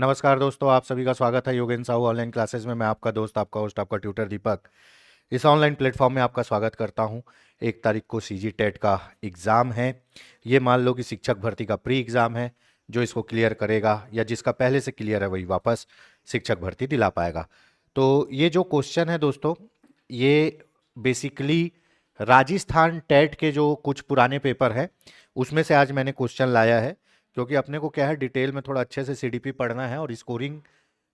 नमस्कार दोस्तों, आप सभी का स्वागत है योगेन साहू ऑनलाइन क्लासेस में। मैं आपका दोस्त, आपका होस्ट, आपका ट्यूटर दीपक इस ऑनलाइन प्लेटफॉर्म में आपका स्वागत करता हूं। 1 तारीख को सीजी टेट का एग्ज़ाम है। ये मान लो कि शिक्षक भर्ती का प्री एग्ज़ाम है। जो इसको क्लियर करेगा या जिसका पहले से क्लियर है वही वापस शिक्षक भर्ती दिला पाएगा। तो ये जो क्वेश्चन है दोस्तों, ये बेसिकली राजस्थान टेट के जो कुछ पुराने पेपर हैं उसमें से आज मैंने क्वेश्चन लाया है, क्योंकि अपने को क्या है, डिटेल में थोड़ा अच्छे से सीडीपी पढ़ना है और स्कोरिंग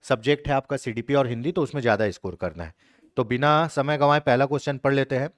सब्जेक्ट है आपका सीडीपी और हिंदी, तो उसमें ज़्यादा स्कोर करना है। तो बिना समय गंवाए पहला क्वेश्चन पढ़ लेते हैं।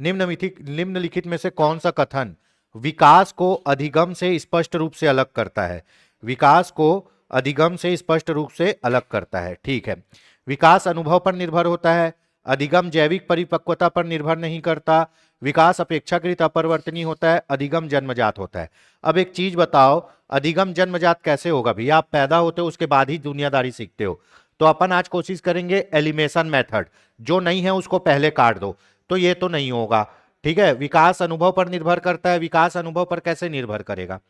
निम्नलिखित में से कौन सा कथन विकास को अधिगम से स्पष्ट रूप से अलग करता है? विकास को अधिगम से स्पष्ट रूप से अलग करता है, ठीक है। विकास अनुभव पर निर्भर होता है, अधिगम जैविक परिपक्वता पर निर्भर नहीं करता, विकास अपेक्षाकृत अपरिवर्तनीय होता है, अधिगम जन्मजात होता है। अब एक चीज बताओ, अधिगम जन्मजात कैसे होगा भैया? आप पैदा होते हो उसके बाद ही दुनियादारी सीखते हो। तो अपन आज कोशिश करेंगे एलिमिनेशन मेथड, जो नहीं है उसको पहले काट दो। तो ये तो नहीं होगा, ठीक है। विकास अनुभव पर निर्भर करता है, विकास अनुभव पर कैसे निर्भर करेगा?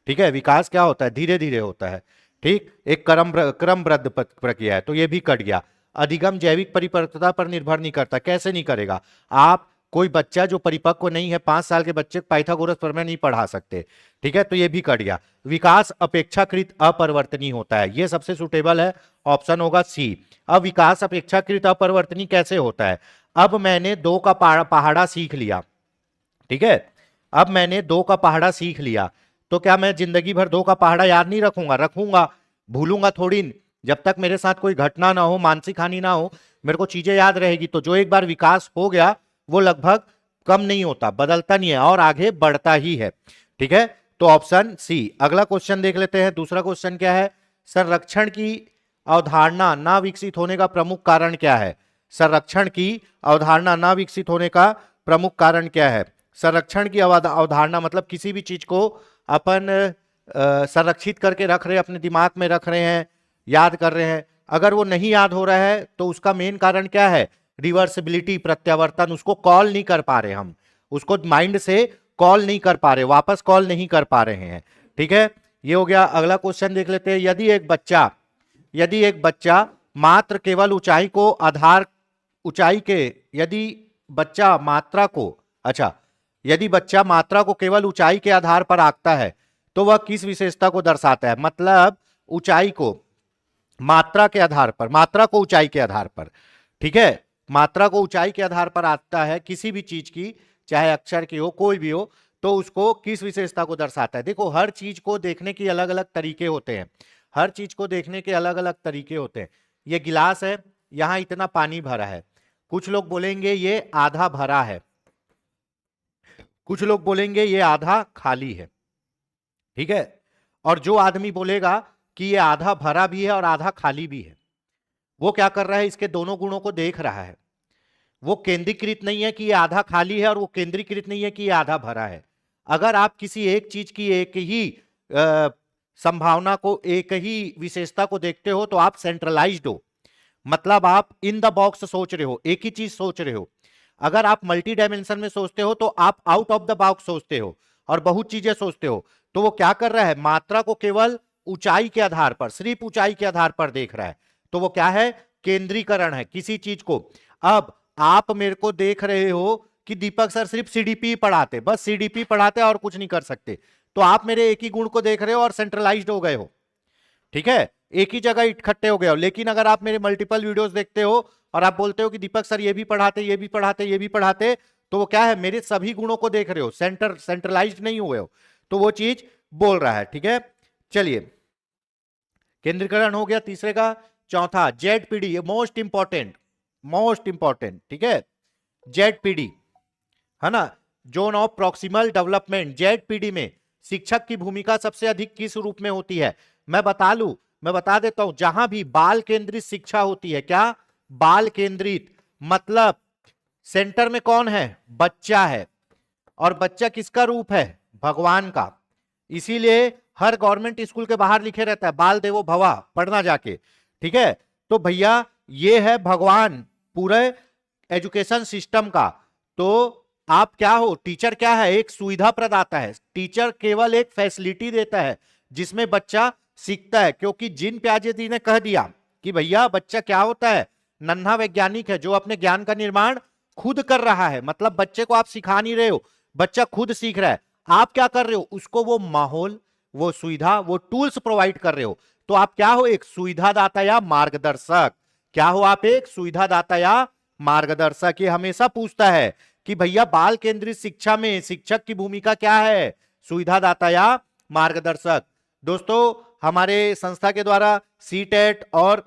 ठीक है, विकास क्या होता है? धीरे धीरे होता है, ठीक। एक क्रमबद्ध प्रक्रिया है, तो ये भी कट गया। अधिगम जैविक परिपक्वता पर निर्भर नहीं करता, कैसे नहीं करेगा? आप कोई बच्चा जो परिपक्व नहीं है, 5 साल के बच्चे पाइथागोरस प्रमेय नहीं पढ़ा सकते, ठीक है, तो ये भी कट गया। विकास अपेक्षाकृत अपरिवर्तनीय होता है, ये सबसे सुटेबल है, ऑप्शन होगा सी। अब विकास अपेक्षाकृत अपरिवर्तनीय कैसे होता है? अब मैंने 2 का पहाड़ा सीख लिया, ठीक है। अब मैंने 2 का पहाड़ा सीख लिया, तो क्या मैं जिंदगी भर 2 का पहाड़ा याद नहीं रखूंगा? रखूंगा, भूलूंगा थोड़ी। जब तक मेरे साथ कोई घटना ना हो, मानसिक हानि ना हो, मेरे को चीजें याद रहेगी। तो जो एक बार विकास हो गया वो लगभग कम नहीं होता, बदलता नहीं है और आगे बढ़ता ही है, ठीक है। तो ऑप्शन सी। अगला क्वेश्चन देख लेते हैं। दूसरा क्वेश्चन क्या है? संरक्षण की अवधारणा ना विकसित होने का प्रमुख कारण क्या है? संरक्षण की अवधारणा ना विकसित होने का प्रमुख कारण क्या है? संरक्षण की अवधारणा मतलब किसी भी चीज को अपन संरक्षित करके रख रहे हैं, अपने दिमाग में रख रहे हैं, याद कर रहे हैं। अगर वो नहीं याद हो रहा है तो उसका मेन कारण क्या है? रिवर्सिबिलिटी, प्रत्यावर्तन। उसको कॉल नहीं कर पा रहे हम, उसको माइंड से कॉल नहीं कर पा रहे, वापस कॉल नहीं कर पा रहे हैं, ठीक है। ये हो गया। अगला क्वेश्चन देख लेते हैं। यदि एक बच्चा मात्र केवल ऊंचाई को आधार ऊंचाई के यदि बच्चा मात्रा को अच्छा यदि बच्चा मात्रा को केवल ऊंचाई के आधार पर आंकता है तो वह किस विशेषता को दर्शाता है? मतलब ऊंचाई को मात्रा के आधार पर, मात्रा को ऊंचाई के आधार पर, ठीक है। मात्रा को ऊंचाई के आधार पर आता है किसी भी चीज की, चाहे अक्षर की हो, कोई भी हो, तो उसको किस विशेषता को दर्शाता है? देखो, हर चीज को देखने के अलग अलग तरीके होते हैं, हर चीज को देखने के अलग अलग तरीके होते हैं। ये गिलास है, यहां इतना पानी भरा है, कुछ लोग बोलेंगे ये आधा भरा है, कुछ लोग बोलेंगे ये आधा खाली है, ठीक है। और जो आदमी बोलेगा कि ये आधा भरा भी है और आधा खाली भी है, वो क्या कर रहा है? इसके दोनों गुणों को देख रहा है। वो केंद्रीकृत नहीं है कि ये आधा खाली है और वो केंद्रीकृत नहीं है कि ये आधा भरा है। अगर आप किसी एक चीज की एक ही संभावना को, एक ही विशेषता को देखते हो तो आप सेंट्रलाइज्ड हो, मतलब आप इन द बॉक्स सोच रहे हो, एक ही चीज सोच रहे हो। अगर आप मल्टी डायमेंशन में सोचते हो तो आप आउट ऑफ द बॉक्स सोचते हो और बहुत चीजें सोचते हो। तो वो क्या कर रहा है? मात्रा को केवल ऊंचाई के आधार पर, सिर्फ ऊंचाई के आधार पर देख रहा है। तो वो क्या है? केंद्रीकरण है किसी चीज को। अब आप मेरे को देख रहे हो कि दीपक सर सिर्फ सीडीपी पढ़ाते, बस सीडीपी पढ़ाते और कुछ नहीं कर सकते, तो आप मेरे एक ही गुण को देख रहे हो और सेंट्रलाइज्ड हो गए हो, ठीक है, एक ही जगह इकट्ठे हो गए हो। लेकिन अगर आप मेरे मल्टीपल वीडियोस देखते हो और आप बोलते हो कि दीपक सर ये भी पढ़ाते, ये भी पढ़ाते, ये भी पढ़ाते, तो वो क्या है? मेरे सभी गुणों को देख रहे हो, सेंट्रलाइज्ड नहीं हुए हो, तो वो चीज बोल रहा है, ठीक है। चलिए, केंद्रीकरण हो गया तीसरे का। चौथा ZPD, most important, most important, ठीक है। जेडपीडी है ना, zone of proximal development. ZPD में शिक्षक की भूमिका सबसे अधिक किस रूप में होती है? मैं बता देता हूं। जहां भी बाल केंद्रित शिक्षा होती है, क्या? बाल केंद्रित, मतलब सेंटर में कौन है? बच्चा है, और बच्चा किसका रूप है? भगवान का। इसीलिए हर गवर्नमेंट स्कूल के बाहर लिखे रहता है बाल देवो भवा, पढ़ना जाके, ठीक है। तो भैया ये है भगवान पूरे एजुकेशन सिस्टम का। तो आप क्या हो? टीचर क्या है? एक सुविधा प्रदाता है। टीचर केवल एक फैसिलिटी देता है जिसमें बच्चा सीखता है, क्योंकि जीन पियाजे जी ने कह दिया कि भैया बच्चा क्या होता है, नन्हा वैज्ञानिक है जो अपने ज्ञान का निर्माण खुद कर रहा है। मतलब बच्चे को आप सिखा नहीं रहे हो, बच्चा खुद सीख रहा है। आप क्या कर रहे हो, उसको वो माहौल, वो सुविधा, वो टूल्स प्रोवाइड कर रहे हो। तो आप क्या हो, एक सुविधादाता या मार्गदर्शक। क्या हो आप, एक सुविधादाता या मार्गदर्शक। ये हमेशा पूछता है कि भैया बाल केंद्रित शिक्षा में शिक्षक की भूमिका क्या है, सुविधादाता या मार्गदर्शक। दोस्तों हमारे संस्था के द्वारा सी टेट और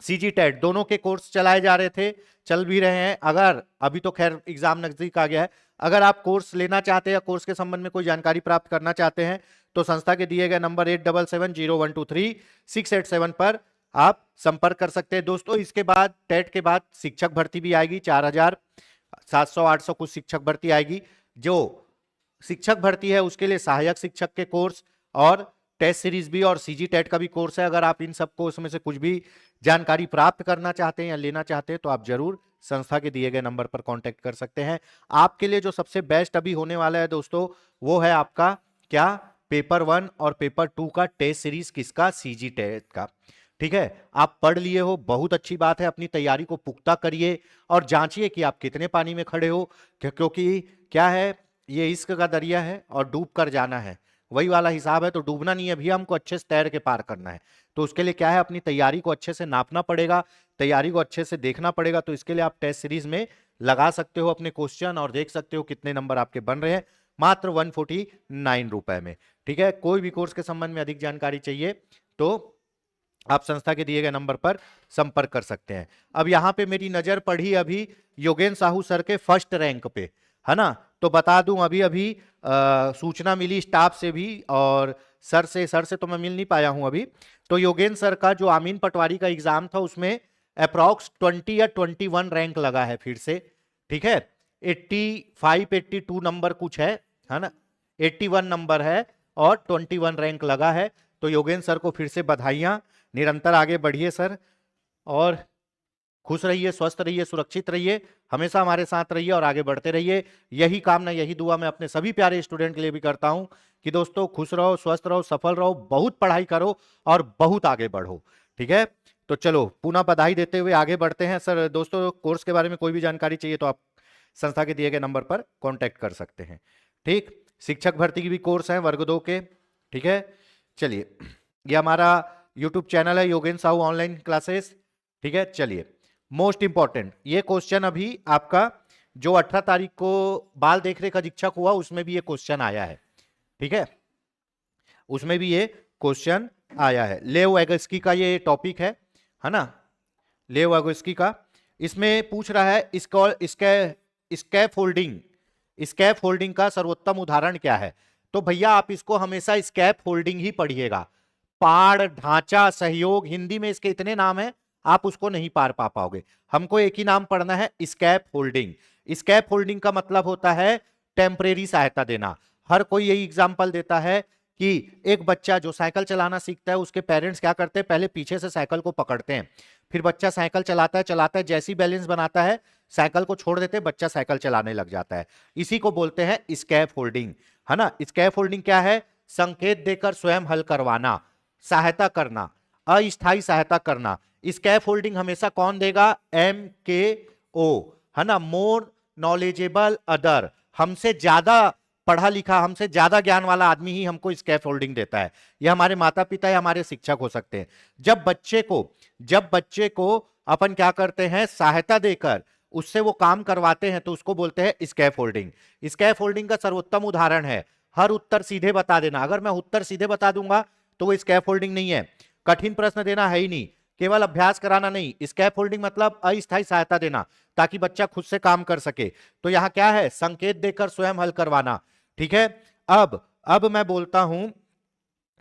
सीजी टेट दोनों के कोर्स चलाए जा रहे थे, चल भी रहे हैं। अगर अभी तो खैर एग्जाम नजदीक आ गया है, अगर आप कोर्स लेना चाहते हैं या कोर्स के संबंध में कोई जानकारी प्राप्त करना चाहते हैं तो संस्था के दिए गए नंबर 8770123687 पर आप संपर्क कर सकते हैं। दोस्तों इसके बाद टेट के बाद शिक्षक भर्ती भी आएगी, 4700-800 कुछ शिक्षक भर्ती आएगी। जो शिक्षक भर्ती है उसके लिए सहायक शिक्षक के कोर्स और टेस्ट सीरीज भी और सीजी टेट का भी कोर्स है। अगर आप इन सब कोर्स में से कुछ भी जानकारी प्राप्त करना चाहते हैं या लेना चाहते हैं तो आप जरूर संस्था के दिए गए नंबर पर कांटेक्ट कर सकते हैं। आपके लिए जो सबसे बेस्ट अभी होने वाला है दोस्तों वो है आपका क्या, पेपर 1 और पेपर 2 का टेस्ट सीरीज, किसका, सीजी टेट का। ठीक है, आप पढ़ लिए हो, बहुत अच्छी बात है। अपनी तैयारी को पुख्ता करिए और जांचिए कि आप कितने पानी में खड़े हो, क्योंकि क्या है, ये इश्क का दरिया है और डूब कर जाना है, वही वाला हिसाब है। तो डूबना नहीं है भैया, हमको अच्छे से तैर के पार करना है। तो उसके लिए क्या है, अपनी तैयारी को अच्छे से नापना पड़ेगा, तैयारी को अच्छे से देखना पड़ेगा। तो इसके लिए आप टेस्ट सीरीज में लगा सकते हो अपने क्वेश्चन और देख सकते हो कितने नंबर आपके बन रहे हैं, मात्र 149 रुपए में। ठीक है, कोई भी कोर्स के संबंध में अधिक जानकारी चाहिए तो आप संस्था के दिए गए नंबर पर संपर्क कर सकते हैं। अब यहां पे मेरी नजर पड़ी अभी योगेंद्र साहू सर के फर्स्ट रैंक पे, है ना। तो बता दूं अभी अभी सूचना मिली स्टाफ से भी और सर से तो मैं मिल नहीं पाया हूं अभी। तो योगेंद्र सर का जो आमीन पटवारी का एग्जाम था उसमें अप्रॉक्स 20 या 21 रैंक लगा है फिर से। ठीक है, 82 नंबर कुछ है ना, 81 नंबर है और 21 रैंक लगा है। तो योगेंद्र सर को फिर से बधाइयां, निरंतर आगे बढ़िए सर, और खुश रहिए, स्वस्थ रहिए, सुरक्षित रहिए, हमेशा हमारे साथ रहिए और आगे बढ़ते रहिए। यही कामना, यही दुआ मैं अपने सभी प्यारे स्टूडेंट के लिए भी करता हूं कि दोस्तों खुश रहो, स्वस्थ रहो, सफल रहो, बहुत पढ़ाई करो और बहुत आगे बढ़ो। ठीक है, तो चलो पुनः बधाई देते हुए आगे बढ़ते हैं। सर दोस्तों कोर्स के बारे में कोई भी जानकारी चाहिए तो आप संस्था के दिए गए नंबर पर कॉन्टेक्ट कर सकते हैं। ठीक, शिक्षक भर्ती की भी कोर्स है वर्ग 2 के। ठीक है, चलिए, ये हमारा यूट्यूब चैनल है योगेंद्र साहू ऑनलाइन क्लासेस। ठीक है, चलिए, मोस्ट इंपॉर्टेंट ये क्वेश्चन अभी आपका जो 18 तारीख को बाल देखरेख अधीक्षक हुआ उसमें भी ये क्वेश्चन आया है। ठीक है, उसमें भी ये क्वेश्चन आया है। लेव वैगोस्की का ये टॉपिक है ना, लेव वैगोस्की का। इसमें पूछ रहा है स्कैफ फोल्डिंग का सर्वोत्तम उदाहरण क्या है। तो भैया आप इसको हमेशा स्कैफ फोल्डिंग ही पढ़िएगा। पाड़, ढांचा, सहयोग, हिंदी में इसके इतने नाम हैं, आप उसको नहीं पार पा पाओगे। हमको एक ही नाम पढ़ना है, स्कैफ फोल्डिंग। स्कैफ फोल्डिंग का मतलब होता है टेम्परेरी सहायता देना। हर कोई यही एग्जांपल देता है कि एक बच्चा जो साइकिल चलाना सीखता है उसके पेरेंट्स क्या करते हैं, पहले पीछे से साइकिल को पकड़ते हैं, फिर बच्चा साइकिल चलाता है, जैसी बैलेंस बनाता है साइकिल को छोड़ देते हैं, बच्चा साइकिल चलाने लग जाता है। इसी को बोलते हैं स्कैफ फोल्डिंग, है ना। स्कैफ फोल्डिंग क्या है, संकेत देकर स्वयं हल करवाना, सहायता करना, अस्थायी सहायता करना। स्कैफ फोल्डिंग हमेशा कौन देगा, MKO, है ना, मोर नॉलेजेबल अदर। हमसे ज्यादा पढ़ा लिखा, हमसे ज्यादा ज्ञान वाला आदमी ही हमको स्कैफ फोल्डिंग देता है। यह हमारे माता पिता या हमारे शिक्षक हो सकते हैं। जब बच्चे को अपन क्या करते हैं, सहायता देकर उससे वो काम करवाते हैं तो उसको बोलते हैं स्कैफ फोल्डिंग। स्कैफ फोल्डिंग का सर्वोत्तम उदाहरण है हर उत्तर सीधे बता देना। अगर मैं उत्तर सीधे बता दूंगा तो वो स्कैफ फोल्डिंग नहीं है। कठिन प्रश्न देना है ही नहीं, केवल अभ्यास कराना नहीं। स्कैफ फोल्डिंग मतलब अस्थायी सहायता देना ताकि बच्चा खुद से काम कर सके। तो यहां क्या है, संकेत देकर स्वयं हल करवाना। ठीक है, अब मैं बोलता हूं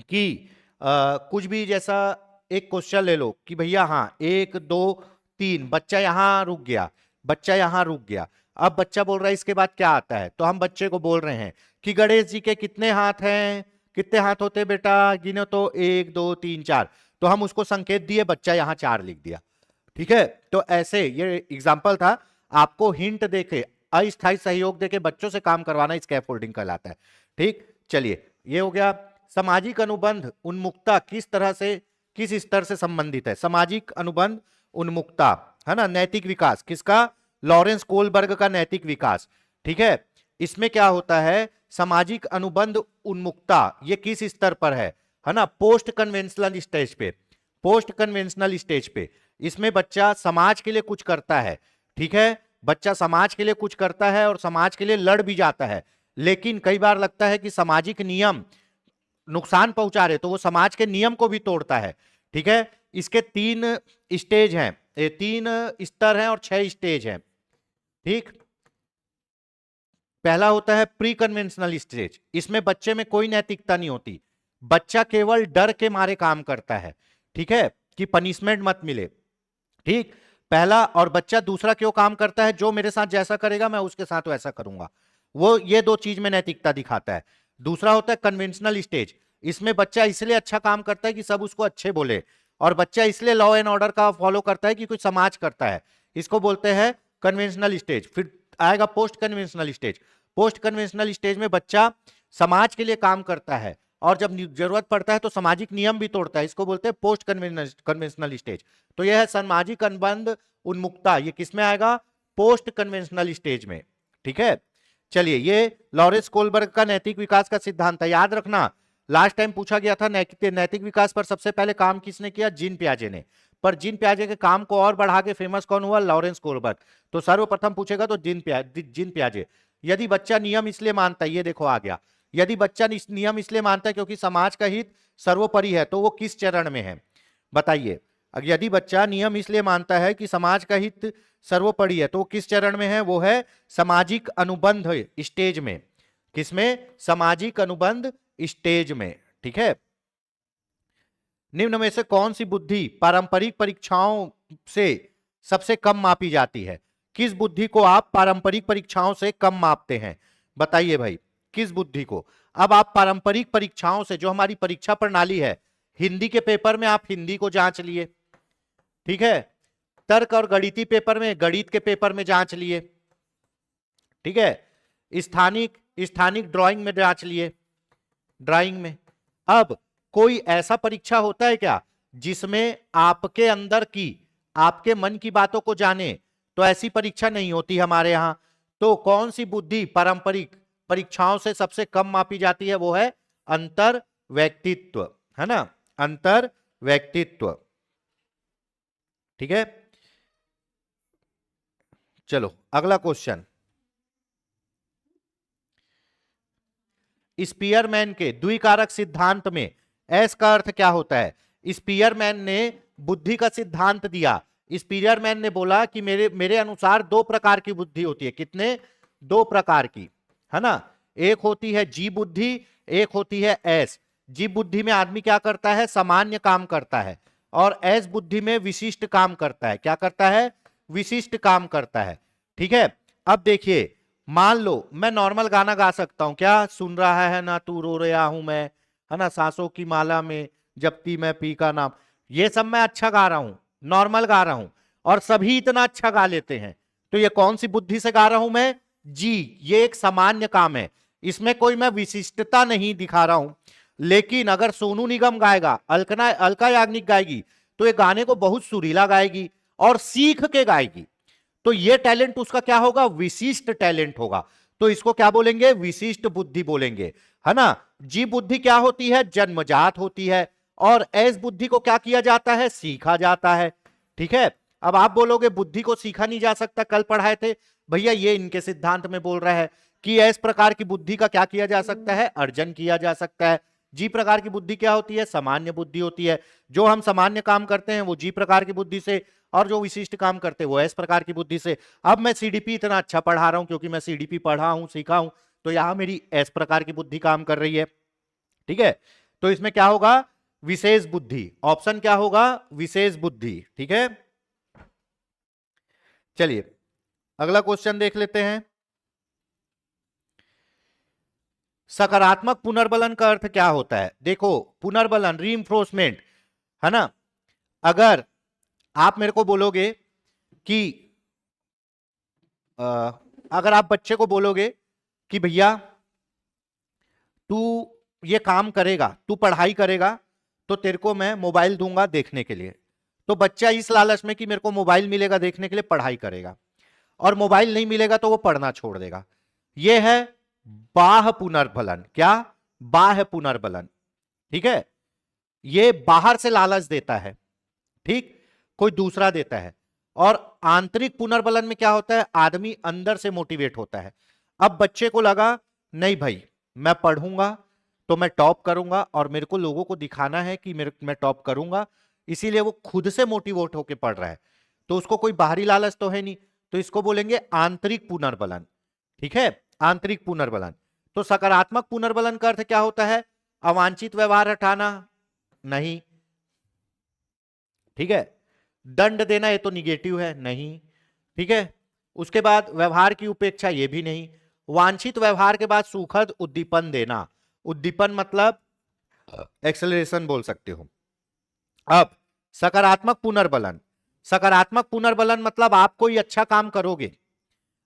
कि कुछ भी, जैसा एक क्वेश्चन ले लो कि भैया हाँ 1 2 3, बच्चा यहां रुक गया। अब बच्चा बोल रहा है इसके बाद क्या आता है, तो हम बच्चे को बोल रहे हैं कि गणेश जी के कितने हाथ हैं, कितने हाथ होते बेटा, गिनो तो 1 2 3 4। तो हम उसको संकेत दिए, बच्चा यहां 4 लिख दिया। ठीक है, तो ऐसे ये एग्जाम्पल था, आपको हिंट देके अस्थायी सहयोग देके बच्चों से काम करवाना स्कैफोल्डिंग कहलाता है। ठीक, चलिए, ये हो गया सामाजिक अनुबंध उन्मुखता किस तरह से, किस स्तर से संबंधित है? सामाजिक अनुबंध उन्मुखता, है ना, नैतिक विकास किसका? लॉरेंस कोलबर्ग का नैतिक विकास। ठीक है, इसमें क्या होता है, सामाजिक अनुबंध उन्मुखता ये किस स्तर पर है ना? पोस्ट कन्वेंशनल स्टेज पे, पोस्ट कन्वेंशनल स्टेज पे इसमें बच्चा समाज के लिए कुछ करता है। ठीक है, बच्चा समाज के लिए कुछ करता है और समाज के लिए लड़ भी जाता है, लेकिन कई बार लगता है कि सामाजिक नियम नुकसान पहुंचा रहे तो वो समाज के नियम को भी तोड़ता है। ठीक है, इसके 3 स्टेज हैं, 3 स्तर हैं और 6 स्टेज हैं। ठीक, पहला होता है प्री कन्वेंशनल स्टेज, इसमें बच्चे में कोई नैतिकता नहीं होती, बच्चा केवल डर के मारे काम करता है। ठीक है, कि पनिशमेंट मत मिले। ठीक, पहला, और बच्चा दूसरा क्यों काम करता है, जो मेरे साथ जैसा करेगा मैं उसके साथ वैसा करूंगा, वो ये 2 चीज में नैतिकता दिखाता है। दूसरा होता है कन्वेंशनल स्टेज, इसमें बच्चा इसलिए अच्छा काम करता है कि सब उसको अच्छे बोले, और बच्चा इसलिए लॉ एंड ऑर्डर का फॉलो करता है कि कुछ समाज करता है, इसको बोलते हैं कन्वेंशनल स्टेज। फिर आएगा post conventional stage, post conventional stage में बच्चा समाज के लिए काम करता है और जब जरूरत पड़ता है तो सामाजिक नियम भी तोड़ता है, इसको बोलते हैं पोस्ट कन्वेंशनल स्टेज। तो यह है सामाजिक अनुबंध उन्मुखता, ये किसमें आएगा? पोस्ट कन्वेंशनल स्टेज में। ठीक है, चलिए, ये लॉरेंस कोलबर्ग का नैतिक विकास का सिद्धांत है, याद रखना। लास्ट टाइम पूछा गया था नैतिक विकास पर सबसे पहले काम किसने किया? जीन पियाजे ने। पर जीन पियाजे के काम को और बढ़ा के फेमस कौन हुआ? Lawrence Kohlberg. तो सर्वप्रथम पूछेगा तो जीन पियाजे। यदि बच्चा नियम इसलिए मानता है, ये देखो आ गया, यदि बच्चा नियम इसलिए मानता है क्योंकि समाज का हित सर्वोपरि है, तो वो किस चरण में है बताइए? यदि बच्चा नियम इसलिए मानता है कि समाज का हित सर्वोपरि है, तो वो किस चरण में है? वो है सामाजिक अनुबंध स्टेज में। किसमें? सामाजिक अनुबंध स्टेज में। ठीक है, निम्न में से कौन सी बुद्धि पारंपरिक परीक्षाओं से सबसे कम मापी जाती है? किस बुद्धि को आप पारंपरिक परीक्षाओं से कम मापते हैं? बताइए भाई, किस बुद्धि को? अब आप पारंपरिक परीक्षाओं से, जो हमारी परीक्षा प्रणाली है, हिंदी के पेपर में आप हिंदी को जांच लिए, ठीक है, तर्क और गणितीय पेपर में गणित के पेपर में जांच लिए, ठीक है, स्थानिक स्थानिक ड्राइंग में जांच लिए, ड्राइंग में। अब कोई ऐसा परीक्षा होता है क्या जिसमें आपके अंदर की, आपके मन की बातों को जाने? तो ऐसी परीक्षा नहीं होती हमारे यहां। तो कौन सी बुद्धि पारंपरिक परीक्षाओं से सबसे कम मापी जाती है? वो है अंतर व्यक्तित्व, है ना, अंतर व्यक्तित्व। ठीक है, चलो अगला क्वेश्चन। स्पीयरमैन के द्विकारक सिद्धांत में एस का अर्थ क्या होता है? स्पीयरमैन ने बुद्धि का सिद्धांत दिया। स्पीयरमैन ने बोला कि मेरे अनुसार 2 प्रकार की बुद्धि होती है। कितने? 2 प्रकार की, है ना। एक होती है जी बुद्धि, एक होती है एस। जी बुद्धि में आदमी क्या करता है? सामान्य काम करता है, और एस बुद्धि में विशिष्ट काम करता है। क्या करता है? विशिष्ट काम करता है। ठीक है, अब देखिए, मान लो मैं नॉर्मल गाना गा सकता हूं, क्या सुन रहा है ना तू रो रहा हूं मैं, है ना, सांसों की माला में जपती मैं पी का नाम, ये सब मैं अच्छा गा रहा हूं, नॉर्मल गा रहा हूं, और सभी इतना अच्छा गा लेते हैं। तो ये कौन सी बुद्धि से गा रहा हूं मैं? जी, ये एक सामान्य काम है, इसमें कोई मैं विशिष्टता नहीं दिखा रहा हूं। लेकिन अगर सोनू निगम गाएगा, अलका याग्निक गाएगी, तो ये गाने को बहुत सुरीला गाएगी और सीख के गाएगी। तो ये टैलेंट उसका क्या होगा? विशिष्ट टैलेंट होगा। तो इसको क्या बोलेंगे? विशिष्ट बुद्धि बोलेंगे, है ना। जी बुद्धि क्या होती है? जन्मजात होती है। और एस बुद्धि को क्या किया जाता है? सीखा जाता है। ठीक है, अब आप बोलोगे बुद्धि को सीखा नहीं जा सकता, कल पढ़ाए थे भैया, ये इनके सिद्धांत में बोल रहा है कि इस प्रकार की बुद्धि का क्या किया जा सकता है? अर्जन किया जा सकता है। जी प्रकार की बुद्धि क्या होती है? सामान्य बुद्धि होती है। जो हम सामान्य काम करते हैं वो जी प्रकार की बुद्धि से, और जो विशिष्ट काम करते हैं वो एस प्रकार की बुद्धि से। अब मैं सीडीपी इतना अच्छा पढ़ा रहा हूं क्योंकि मैं सीडीपी पढ़ा हूं, सीखा हूं, तो यहां मेरी एस प्रकार की बुद्धि काम कर रही है। ठीक है, तो इसमें क्या होगा? विशेष बुद्धि। ऑप्शन क्या होगा? विशेष बुद्धि। ठीक है, चलिए अगला क्वेश्चन देख लेते हैं। सकारात्मक पुनर्बलन का अर्थ क्या होता है? देखो, पुनर्बलन, रीइंफोर्समेंट, है ना। अगर आप मेरे को बोलोगे कि अगर आप बच्चे को बोलोगे कि भैया तू ये काम करेगा, तू पढ़ाई करेगा तो तेरे को मैं मोबाइल दूंगा देखने के लिए। तो बच्चा इस लालच में कि मेरे को मोबाइल मिलेगा देखने के लिए पढ़ाई करेगा, और मोबाइल नहीं मिलेगा तो वो पढ़ना छोड़ देगा। ये है बाह्य पुनर्बलन। क्या? बाह्य पुनर्बलन। ठीक है, ये बाहर से लालच देता है, ठीक, कोई दूसरा देता है। और आंतरिक पुनर्बलन में क्या होता है, आदमी अंदर से मोटिवेट होता है। अब बच्चे को लगा नहीं भाई मैं पढ़ूंगा तो मैं टॉप करूंगा, और मेरे को लोगों को दिखाना है कि मैं टॉप करूंगा, इसीलिए वो खुद से मोटिवेट होकर पढ़ रहा है। तो उसको कोई बाहरी लालच तो है नहीं, तो इसको बोलेंगे आंतरिक पुनर्बलन। ठीक है, आंतरिक पुनर्बलन। तो सकारात्मक पुनर्बलन का अर्थ क्या होता है, अवांछित व्यवहार हटाना, नहीं। ठीक है, दंड देना, ये तो निगेटिव है, नहीं। ठीक है, उसके बाद व्यवहार की उपेक्षा, ये भी नहीं। वांछित व्यवहार के बाद सुखद उद्दीपन देना, उद्दीपन मतलब एक्सेलरेशन बोल सकते हो। अब सकारात्मक पुनर्बलन, सकारात्मक पुनर्बलन मतलब आप कोई अच्छा काम करोगे,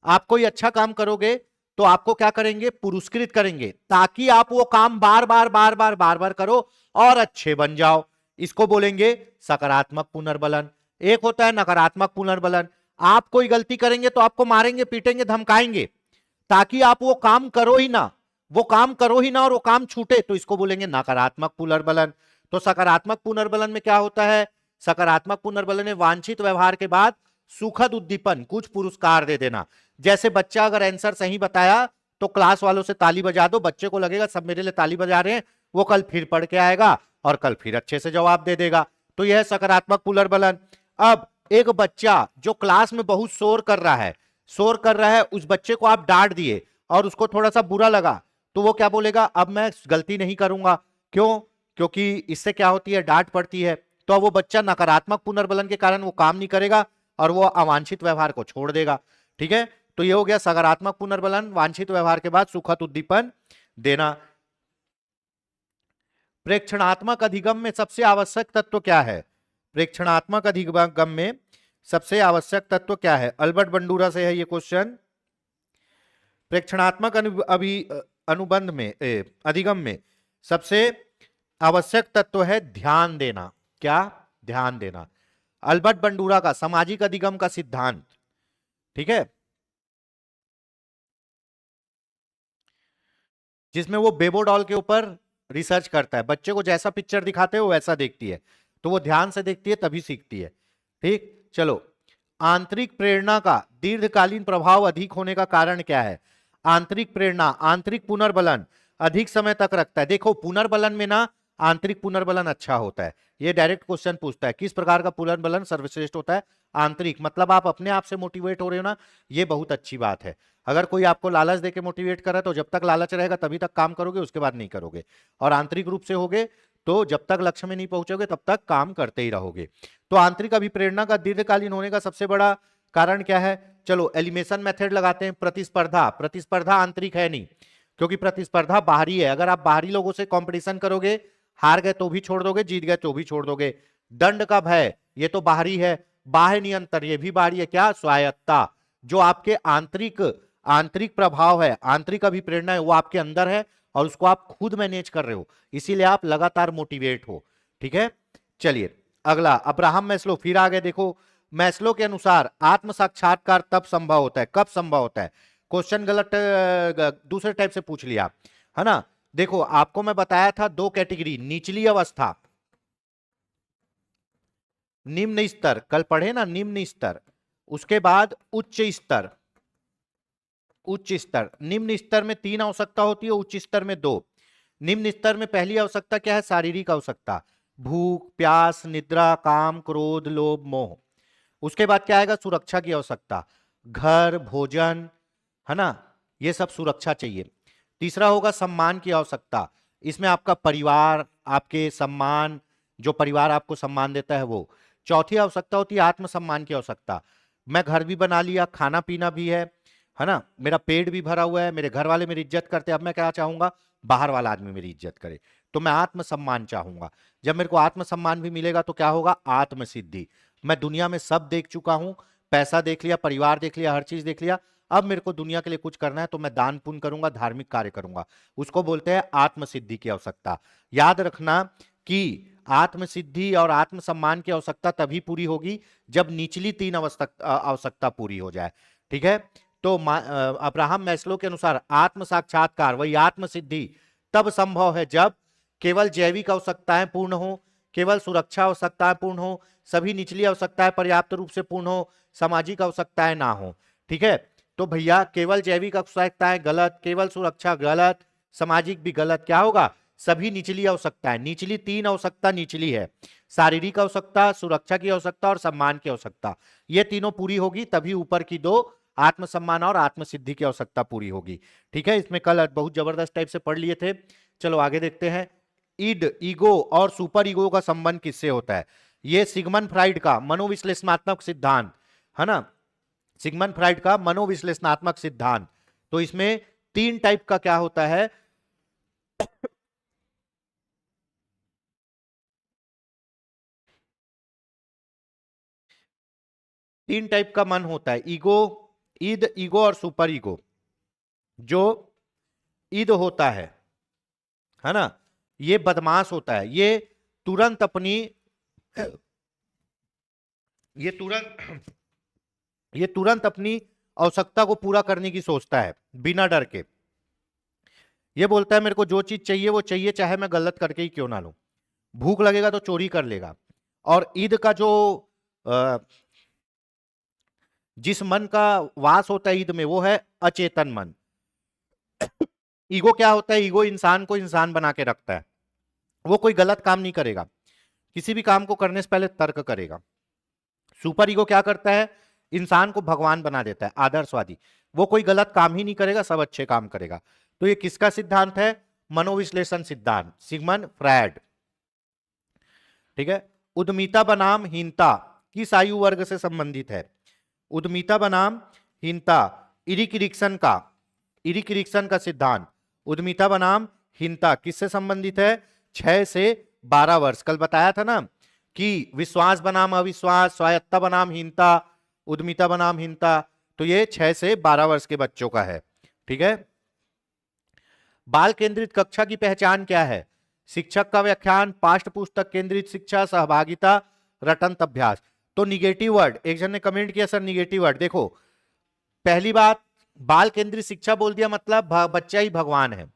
आप कोई अच्छा काम करोगे तो आपको क्या करेंगे, पुरस्कृत करेंगे, ताकि आप वो काम बार बार बार बार बार बार करो और अच्छे बन जाओ। इसको बोलेंगे सकारात्मक पुनर्बलन। एक होता है नकारात्मक पुनर्बलन, आप कोई गलती करेंगे तो आपको मारेंगे, पीटेंगे, धमकाएंगे, ताकि आप वो काम करो ही ना, वो काम करो ही ना और वो काम छूटे, तो इसको बोलेंगे नकारात्मक पुनर्बलन। तो सकारात्मक पुनर्बलन में क्या होता है, सकारात्मक पुनर्बलन में वांछित व्यवहार के बाद सुखद उद्दीपन, कुछ पुरस्कार दे देना। जैसे बच्चा अगर आंसर सही बताया तो क्लास वालों से ताली बजा दो, बच्चे को लगेगा सब मेरे लिए ताली बजा रहे हैं, वो कल फिर पढ़ के आएगा और कल फिर अच्छे से जवाब दे देगा। तो यह है सकारात्मक पुनर्बलन। अब एक बच्चा जो क्लास में बहुत शोर कर रहा है, शोर कर रहा है, उस बच्चे को आप डांट दिए और उसको थोड़ा सा बुरा लगा, तो वो क्या बोलेगा, अब मैं गलती नहीं करूंगा। क्यों? क्योंकि इससे क्या होती है, डांट पड़ती है। तो अब वो बच्चा नकारात्मक पुनर्बलन के कारण वो काम नहीं करेगा और वो अवांछित व्यवहार को छोड़ देगा। ठीक है, तो ये हो गया सकारात्मक पुनर्बलन, वांछित व्यवहार के बाद सुखद उद्दीपन देना। प्रेक्षणात्मक अधिगम में सबसे आवश्यक तत्व क्या है, प्रेक्षणात्मक अधिगम में सबसे आवश्यक तत्व क्या है, अल्बर्ट बंडूरा से है ये क्वेश्चन। प्रेक्षणात्मक अनुबंध में अधिगम में सबसे आवश्यक तत्व है ध्यान देना। क्या? ध्यान देना। अल्बर्ट बंडूरा का सामाजिक अधिगम का सिद्धांत। ठीक है, जिसमें वो बेबो डॉल के ऊपर रिसर्च करता है, बच्चे को जैसा पिक्चर दिखाते हो वैसा देखती है, तो वो ध्यान से देखती है तभी सीखती है। ठीक, चलो, आंतरिक प्रेरणा का दीर्घकालीन प्रभाव अधिक होने का कारण क्या है, आंतरिक प्रेरणा, आंतरिक पुनर्बलन अधिक समय तक रखता है। देखो पुनर्बलन में ना आंतरिक पुनर्बलन अच्छा होता है, ये डायरेक्ट क्वेश्चन पूछता है किस प्रकार का पुनर्बलन सर्वश्रेष्ठ होता है, आंतरिक मतलब आप अपने आप से मोटिवेट हो रहे हो ना, ये बहुत अच्छी बात है। अगर कोई आपको लालच देके मोटिवेट कर रहा है तो जब तक लालच रहेगा तभी तक काम करोगे, उसके बाद नहीं करोगे। और आंतरिक रूप से होगे तो जब तक लक्ष्य में नहीं पहुंचोगे तब तक काम करते ही रहोगे। तो आंतरिक अभिप्रेरणा का दीर्घकालीन होने का सबसे बड़ा कारण क्या है, चलो एलिमिनेशन मेथड लगाते हैं। प्रतिस्पर्धा, प्रतिस्पर्धा आंतरिक है नहीं, क्योंकि प्रतिस्पर्धा बाहरी है। अगर आप बाहरी लोगों से कंपटीशन करोगे, हार गए तो भी छोड़ दोगे, जीत गए तो भी छोड़ दोगे। दंड का भय, ये तो बाहरी है। बाह्य नियंत्रण, ये भी बाहरी है। क्या? स्वायत्ता, जो आपके आंतरिक आंतरिक प्रभाव है, आंतरिक अभिप्रेरणा है, वो आपके अंदर है और उसको आप खुद मैनेज कर रहे हो, इसीलिए आप लगातार मोटिवेट हो। ठीक है, चलिए अगला, अब्राहम मैस्लो फिर आगे देखो। मैस्लो के अनुसार आत्म साक्षात्कार तब संभव होता है, कब संभव होता है। क्वेश्चन गलत दूसरे टाइप से पूछ लिया है ना। देखो आपको मैं बताया था दो कैटेगरी, निचली अवस्था, निम्न स्तर, कल पढ़े ना निम्न स्तर, उसके बाद उच्च स्तर। उच्च स्तर, निम्न स्तर में 3 आवश्यकता होती है, उच्च स्तर में 2। निम्न स्तर में पहली आवश्यकता क्या है, शारीरिक आवश्यकता, भूख, प्यास, निद्रा, काम, क्रोध, लोभ, मोह। उसके बाद क्या आएगा, सुरक्षा की आवश्यकता, घर, भोजन, है ना, ये सब सुरक्षा चाहिए। तीसरा होगा सम्मान की आवश्यकता, इसमें आपका परिवार, आपके सम्मान, जो परिवार आपको सम्मान देता है वो। चौथी आवश्यकता होती है आत्मसम्मान की आवश्यकता, मैं घर भी बना लिया, खाना पीना भी है ना, मेरा पेट भी भरा हुआ है, मेरे घर वाले मेरी इज्जत करते हैं, अब मैं क्या चाहूंगा, बाहर वाला आदमी मेरी इज्जत करे, तो मैं आत्मसम्मान चाहूंगा। जब मेरे को आत्मसम्मान भी मिलेगा तो क्या होगा, आत्मसिद्धि। मैं दुनिया में सब देख चुका हूं, पैसा देख लिया, परिवार देख लिया, हर चीज देख लिया, अब मेरे को दुनिया के लिए कुछ करना है तो मैं दान पुण्य करूंगा, धार्मिक कार्य करूंगा, उसको बोलते हैं आत्मसिद्धि की आवश्यकता। याद रखना कि आत्मसिद्धि और आत्मसम्मान की आवश्यकता तभी पूरी होगी जब निचली तीन आवश्यकता पूरी हो जाए। ठीक है, तो अब्राहम मैस्लो के अनुसार आत्म साक्षात्कार वही आत्मसिद्धि तब संभव है जब केवल जैविक आवश्यकताएं पूर्ण हो, केवल सुरक्षा आवश्यकताएं पूर्ण हो, सभी निचली आवश्यकताएं पर्याप्त रूप से पूर्ण हो, सामाजिक आवश्यकताएं ना हो। ठीक है, तो भैया केवल जैविक आवश्यकताएं गलत, केवल सुरक्षा गलत, सामाजिक भी गलत, क्या होगा? सभी निचली आवश्यकताएं, निचली तीन आवश्यकता निचली है, शारीरिक आवश्यकता, सुरक्षा की आवश्यकता और सम्मान की आवश्यकता, ये तीनों पूरी होगी तभी ऊपर की दो आत्मसम्मान और आत्मसिद्धि की आवश्यकता पूरी होगी। ठीक है, इसमें कल बहुत जबरदस्त टाइप से पढ़ लिए थे। चलो आगे देखते हैं। ईड, ईगो और सुपर ईगो का संबंध किससे होता है? ये सिगमंड फ्राइड का मनोविश्लेषणात्मक सिद्धांत है ना, सिगमंड फ्राइड का मनोविश्लेषणात्मक सिद्धांत। तो इसमें तीन टाइप का क्या होता है? तीन टाइप का मन होता है, ईगो, ईद, ईगो और सुपर ईगो। जो ईद होता है ना, ये बदमाश होता है, तुरंत अपनी ये तुरंत ये तुरंत अपनी आवश्यकता को पूरा करने की सोचता है बिना डर के। ये बोलता है मेरे को जो चीज चाहिए वो चाहिए, चाहे मैं गलत करके ही क्यों ना लूं। भूख लगेगा तो चोरी कर लेगा। और ईद का जो अ, जिस मन का वास होता है ईद में, वो है अचेतन मन। ईगो क्या होता है? ईगो इंसान को इंसान बना के रखता है, वो कोई गलत काम नहीं करेगा, किसी भी काम को करने से पहले तर्क करेगा। सुपर ईगो क्या करता है? इंसान को भगवान बना देता है, आदर्शवादी, वो कोई गलत काम ही नहीं करेगा, सब अच्छे काम करेगा। तो ये किसका सिद्धांत है? मनोविश्लेषण सिद्धांत, सिगमंड फ्रायड। ठीक है, उद्यमिता बनाम हीनता किस आयु वर्ग से संबंधित है? उद्यमिता बनाम हीनता, इरिक इरिक्सन का सिद्धांत। उद्यमिता बनाम हीनता किससे संबंधित है? 6 से 12 वर्ष। कल बताया था ना कि विश्वास बनाम अविश्वास, स्वायत्ता बनाम हीनता, उद्यमिता बनाम हीनता, तो ये 6 से 12 वर्ष के बच्चों का है। ठीक है, बाल केंद्रित कक्षा की पहचान क्या है? शिक्षक का व्याख्यान, पाठ्य पुस्तक केंद्रित शिक्षा, सहभागिता, रटंत अभ्यास। तो निगेटिव वर्ड, एक जन ने कमेंट किया सर निगेटिव वर्ड। देखो, पहली बात, बाल केंद्रित शिक्षा बोल दिया मतलब बच्चा ही भगवान है,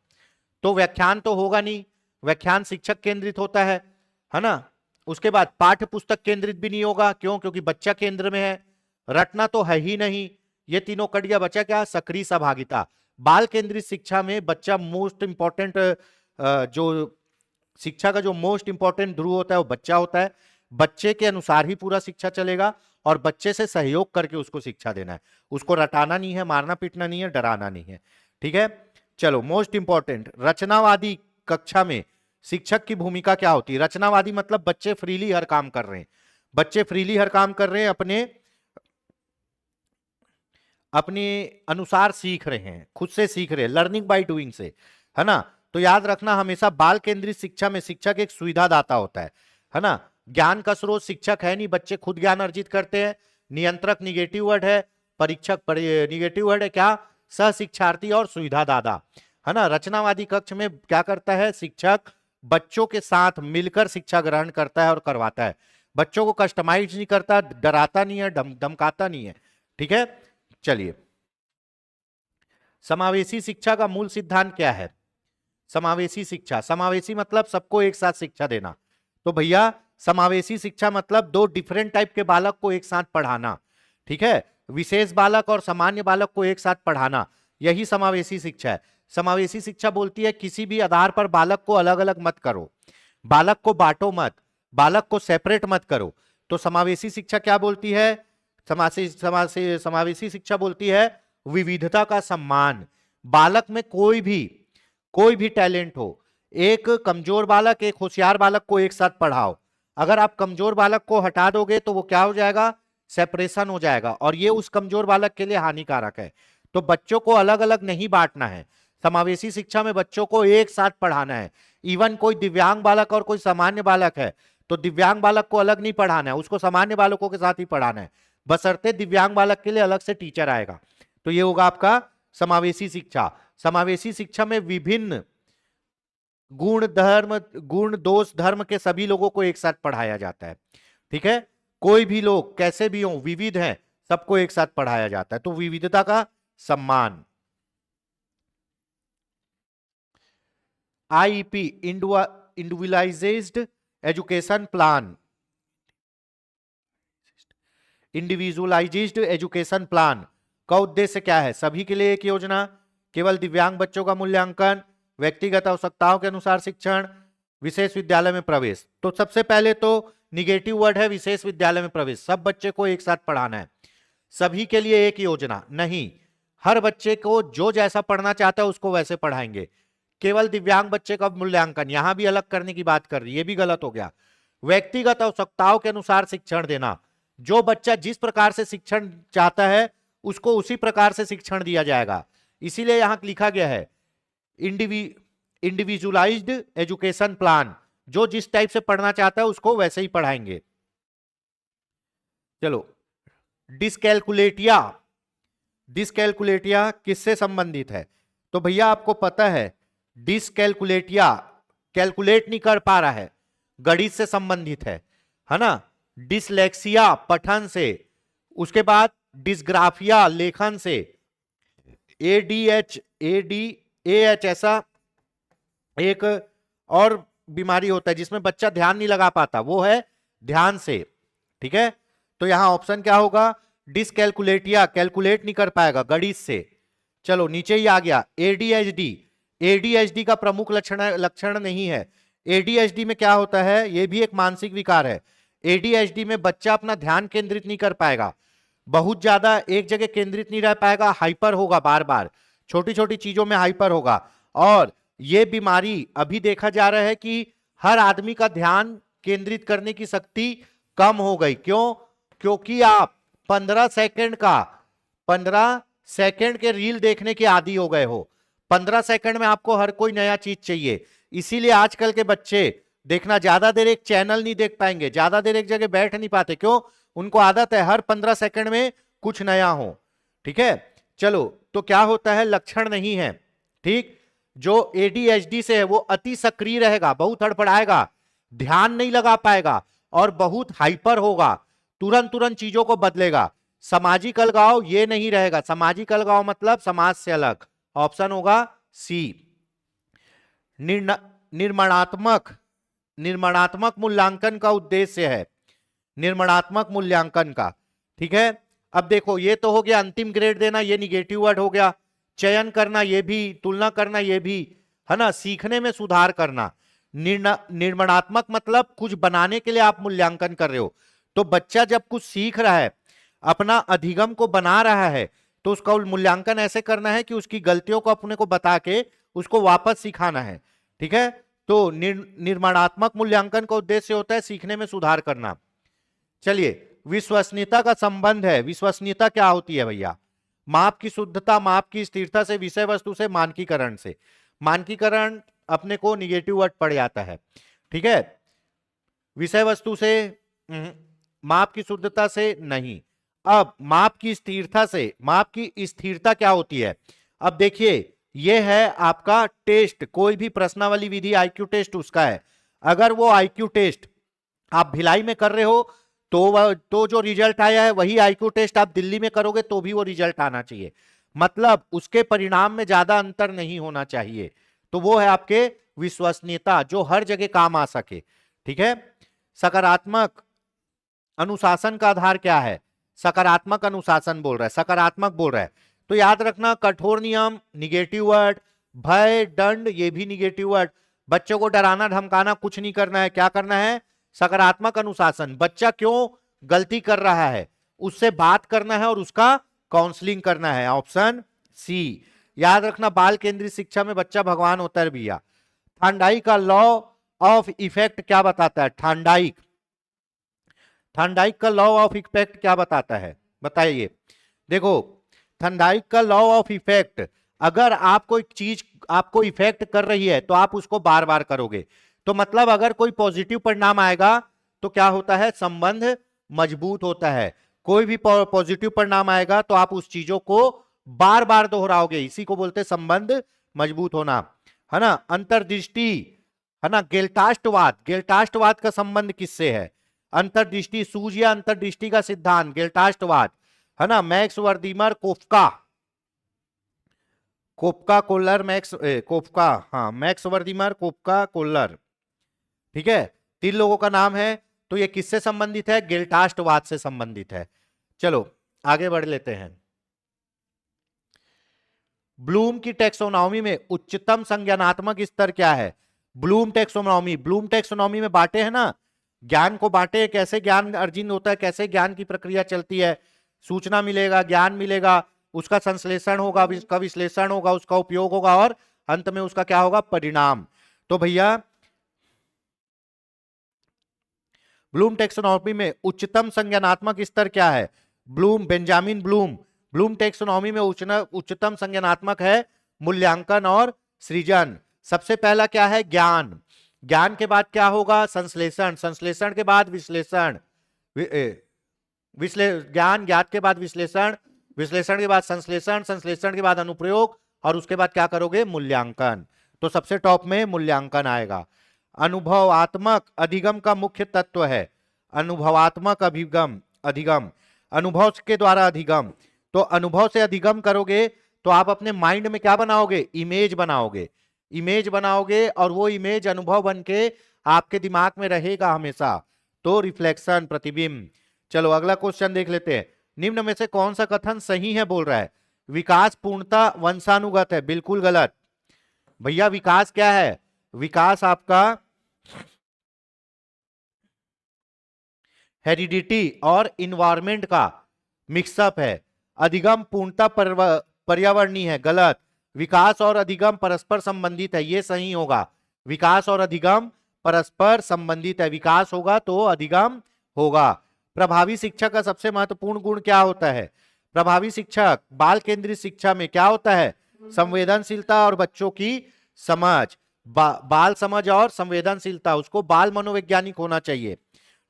तो व्याख्यान तो होगा नहीं, व्याख्यान शिक्षक केंद्रित होता है ना। उसके बाद पाठ्य पुस्तक केंद्रित भी नहीं होगा, क्यों? क्योंकि बच्चा केंद्र में है। रटना तो है ही नहीं, ये तीनों कट गया, बचा क्या? सक्रिय सहभागिता। बाल केंद्रित शिक्षा में बच्चा मोस्ट इंपॉर्टेंट, जो शिक्षा का जो मोस्ट इंपॉर्टेंट ध्रुव होता है वो बच्चा होता है। बच्चे के अनुसार ही पूरा शिक्षा चलेगा और बच्चे से सहयोग करके उसको शिक्षा देना है, उसको रटाना नहीं है, मारना पीटना नहीं है, डराना नहीं है। ठीक है, चलो मोस्ट इंपॉर्टेंट, रचनावादी कक्षा में शिक्षक की भूमिका क्या होती है? रचनावादी मतलब बच्चे फ्रीली हर काम कर रहे हैं, बच्चे फ्रीली हर काम कर रहे हैं, अपने अपने अनुसार सीख रहे हैं, खुद से सीख रहे हैं, लर्निंग बाय डूइंग से, है ना। तो याद रखना हमेशा बाल केंद्रित शिक्षा में शिक्षक एक सुविधादाता होता है ना। ज्ञान का स्रोत शिक्षक है नहीं, बच्चे खुद ज्ञान अर्जित करते हैं। नियंत्रक निगेटिव वर्ड है, परीक्षक निगेटिव वर्ड है क्या? सह शिक्षार्थी और सुविधादाता, है ना। रचनावादी कक्ष में क्या करता है? शिक्षक बच्चों के साथ मिलकर शिक्षा ग्रहण करता है और करवाता है, बच्चों को कस्टमाइज नहीं करता, डराता नहीं है, धमकाता नहीं है। ठीक है, चलिए, समावेशी शिक्षा का मूल सिद्धांत क्या है? समावेशी शिक्षा, समावेशी मतलब सबको एक साथ शिक्षा देना। तो भैया समावेशी शिक्षा मतलब दो डिफरेंट टाइप के बालक को एक साथ पढ़ाना। ठीक है, विशेष बालक और सामान्य बालक को एक साथ पढ़ाना, यही समावेशी शिक्षा है। समावेशी शिक्षा बोलती है किसी भी आधार पर बालक को अलग अलग मत करो, बालक को बांटो मत, बालक को सेपरेट मत करो। तो समावेशी शिक्षा क्या बोलती है? समावेशी शिक्षा बोलती है विविधता का सम्मान। बालक में कोई भी टैलेंट हो, एक कमजोर बालक एक होशियार बालक को एक साथ पढ़ाओ, अगर आप कमजोर बालक को हटा दोगे तो वो क्या हो जाएगा? सेपरेशन हो जाएगा, और ये उस कमजोर बालक के लिए हानिकारक है। तो बच्चों को अलग अलग नहीं बांटना है, समावेशी शिक्षा में बच्चों को एक साथ पढ़ाना है। इवन कोई दिव्यांग बालक और कोई सामान्य बालक है तो दिव्यांग बालक को अलग नहीं पढ़ाना है, उसको सामान्य बालकों के साथ ही पढ़ाना है, बशर्ते दिव्यांग बालक के लिए अलग से टीचर आएगा। तो ये होगा आपका समावेशी शिक्षा। समावेशी शिक्षा में विभिन्न गुण दोष धर्म के सभी लोगों को एक साथ पढ़ाया जाता है। ठीक है, कोई भी लोग कैसे भी हो, विविध हैं, सबको एक साथ पढ़ाया जाता है, तो विविधता का सम्मान। IEP individualised education plan, individualised education plan का उद्देश्य क्या है? सभी के लिए एक योजना, केवल दिव्यांग बच्चों का मूल्यांकन, व्यक्तिगत आवश्यकताओं के अनुसार शिक्षण, विशेष विद्यालय में प्रवेश। तो सबसे पहले तो निगेटिव वर्ड है विशेष विद्यालय में प्रवेश, सब बच्चे को एक साथ पढ़ाना है। सभी के लिए एक योजना नहीं, हर बच्चे को जो जैसा पढ़ना चाहता है उसको वैसे पढ़ाएंगे। केवल दिव्यांग बच्चे का मूल्यांकन, यहां भी अलग करने की बात कर रही है, ये भी गलत हो गया। व्यक्तिगत आवश्यकताओं के अनुसार शिक्षण देना, जो बच्चा जिस प्रकार से शिक्षण चाहता है उसको उसी प्रकार से शिक्षण दिया जाएगा, इसीलिए यहां लिखा गया है इंडिविजुअलाइज्ड एजुकेशन प्लान, जो जिस टाइप से पढ़ना चाहता है उसको वैसे ही पढ़ाएंगे। चलो, डिसकैलकुलेटिया, डिसकैलकुलेटिया किससे संबंधित है? तो भैया आपको पता है डिसकैलकुलेटिया कैलकुलेट नहीं कर पा रहा है, गणित से संबंधित है ना। डिसलेक्सिया पठन से, उसके बाद डिस्ग्राफिया लेखन से, ADH ऐसा एक और बीमारी होता है जिसमें बच्चा ध्यान नहीं लगा पाता, वो है ध्यान से। ठीक है, तो यहां ऑप्शन क्या होगा? डिसकैलकुलेटिया, कैलकुलेट नहीं कर पाएगा गणित से। चलो नीचे ही आ गया ADHD, ADHD का प्रमुख लक्षण नहीं है। ADHD में क्या होता है? यह भी एक मानसिक विकार है। ADHD में बच्चा अपना ध्यान केंद्रित नहीं कर पाएगा, बहुत ज्यादा एक जगह केंद्रित नहीं रह पाएगा, हाइपर होगा, बार बार छोटी छोटी चीजों में हाइपर होगा। और यह बीमारी अभी देखा जा रहा है कि हर आदमी का ध्यान केंद्रित करने की शक्ति कम हो गई। क्यों? क्योंकि आप 15 सेकंड के रील देखने के आदी हो गए हो। 15 सेकंड में आपको हर कोई नया चीज चाहिए, इसीलिए आजकल के बच्चे देखना ज्यादा देर एक चैनल नहीं देख पाएंगे, ज्यादा देर एक जगह बैठ नहीं पाते। क्यों? उनको आदत है हर 15 सेकंड में कुछ नया हो। ठीक है, चलो, तो क्या होता है? लक्षण नहीं है। ठीक, जो ADHD से है वो अति सक्रिय रहेगा, बहुत हड़बड़ाएगा, ध्यान नहीं लगा पाएगा और बहुत हाइपर होगा, तुरंत तुरंत चीजों को बदलेगा। सामाजिक अलगाव ये नहीं रहेगा, सामाजिक अलगाव मतलब समाज से अलग, ऑप्शन होगा सी। निर्माणात्मक मूल्यांकन का उद्देश्य है, निर्माणात्मक मूल्यांकन का। ठीक है, अब देखो ये तो हो गया अंतिम ग्रेड देना, ये निगेटिव वर्ड हो गया। चयन करना ये भी, तुलना करना ये भी, है ना। सीखने में सुधार करना। निर्माणात्मक मतलब कुछ बनाने के लिए आप मूल्यांकन कर रहे हो, तो बच्चा जब कुछ सीख रहा है, अपना अधिगम को बना रहा है, तो उसका मूल्यांकन ऐसे करना है कि उसकी गलतियों को अपने को बता के उसको वापस सिखाना है। ठीक है, तो निर्माणात्मक मूल्यांकन का उद्देश्य होता है सीखने में सुधार करना। चलिए, विश्वसनीयता का संबंध है। विश्वसनीयता क्या होती है भैया? माप की शुद्धता, माप की स्थिरता से, विषय वस्तु से, मानकीकरण से। मानकीकरण अपने को निगेटिव वर्ड पड़ जाता है। ठीक है, विषय वस्तु से, माप की शुद्धता से नहीं। अब माप की स्थिरता से, माप की स्थिरता क्या होती है? अब देखिए, यह है आपका टेस्ट, कोई भी प्रश्नावली विधि IQ टेस्ट उसका है। अगर वो IQ टेस्ट आप भिलाई में कर रहे हो तो जो रिजल्ट आया है वही IQ टेस्ट आप दिल्ली में करोगे तो भी वो रिजल्ट आना चाहिए, मतलब उसके परिणाम में ज्यादा अंतर नहीं होना चाहिए। तो वो है आपके विश्वसनीयता, जो हर जगह काम आ सके। ठीक है, सकारात्मक अनुशासन का आधार क्या है? सकारात्मक अनुशासन बोल रहा है, सकारात्मक बोल रहा है, तो याद रखना कठोर नियम निगेटिव वर्ड, भय दंड ये भी निगेटिव वर्ड। बच्चों को डराना धमकाना कुछ नहीं करना है, क्या करना है? सकारात्मक अनुशासन। बच्चा क्यों गलती कर रहा है उससे बात करना है और उसका काउंसलिंग करना है, ऑप्शन सी। याद रखना बाल केंद्रित शिक्षा में बच्चा भगवान होता है भैया। थांडाई का लॉ ऑफ इफेक्ट क्या बताता है? थांडाइक का लॉ ऑफ इफेक्ट क्या बताता है? बताइए। देखो, थांडाइक का लॉ ऑफ इफेक्ट, अगर आप कोई चीज आपको इफेक्ट कर रही है तो आप उसको बार बार करोगे, तो मतलब अगर कोई पॉजिटिव परिणाम आएगा तो क्या होता है? संबंध मजबूत होता है। कोई भी पॉजिटिव परिणाम आएगा तो आप उस चीजों को बार बार दोहराओगे, इसी को बोलते संबंध मजबूत होना, है ना। अंतर्दृष्टि, है ना। गेल्टास्टवाद, गेल्टास्टवाद का संबंध किससे है? अंतर्दृष्टि, सूझ या अंतर्दृष्टि का सिद्धांत, गेल्टास्टवाद, है ना। मैक्स वर्दीमर कोफ्का, कोप्का कोल्लर, कोफ्का, हाँ, मैक्स वर्दीमर कोप्का कोल्लर, ठीक है। तीन लोगों का नाम है, तो ये किससे संबंधित है? गेल्टास्टवाद से संबंधित है। चलो आगे बढ़ लेते हैं। ब्लूम की टेक्सोनॉमी में उच्चतम संज्ञानात्मक स्तर क्या है? ब्लूम टेक्सोनॉमी, ब्लूम टेक्सोनॉमी में बांटे हैं ना, ज्ञान को बांटे, कैसे ज्ञान अर्जित होता है, कैसे ज्ञान की प्रक्रिया चलती है, सूचना मिलेगा, ज्ञान मिलेगा, उसका संश्लेषण होगा, उसका विश्लेषण होगा, उसका उपयोग होगा, और अंत में उसका क्या होगा? परिणाम। तो भैया ब्लूम टेक्सोनॉमी में उच्चतम संज्ञानात्मक स्तर क्या है? Bloom, Benjamin Bloom, Bloom taxonomy में उच्चतम संज्ञानात्मक है मूल्यांकन और सृजन। सबसे पहला क्या है? ज्ञान, ज्ञान के बाद क्या होगा? संश्लेषण, संश्लेषण के बाद विश्लेषण, ज्ञान, ज्ञान के बाद विश्लेषण, विश्लेषण के बाद संश्लेषण, संश्लेषण के बाद अनुप्रयोग, और उसके बाद क्या करोगे? मूल्यांकन। तो सबसे टॉप में मूल्यांकन आएगा। अनुभवात्मक अधिगम का मुख्य तत्व है, अनुभवात्मक अभिगम, अधिगम, अनुभव के द्वारा अधिगम। तो अनुभव से अधिगम करोगे तो आप अपने माइंड में क्या बनाओगे? इमेज बनाओगे, इमेज बनाओगे, और वो इमेज अनुभव बन के आपके दिमाग में रहेगा हमेशा। तो रिफ्लेक्शन, प्रतिबिंब। चलो अगला क्वेश्चन देख लेते हैं। निम्न में से कौन सा कथन सही है? बोल रहा है विकास पूर्णतः वंशानुगत है। बिल्कुल गलत भैया। विकास क्या है? विकास आपका हेरिडिटी और इन्वायरमेंट का मिक्सअप है। अधिगम पूर्णतः पर्यावरणीय है। गलत। विकास और अधिगम परस्पर संबंधित है, ये सही होगा। विकास और अधिगम परस्पर संबंधित है, विकास होगा तो अधिगम होगा। प्रभावी शिक्षक का सबसे महत्वपूर्ण गुण क्या होता है? प्रभावी शिक्षक बाल केंद्रित शिक्षा में क्या होता है? संवेदनशीलता और बच्चों की समझ, बाल समझ और संवेदनशीलता, उसको बाल मनोवैज्ञानिक होना चाहिए,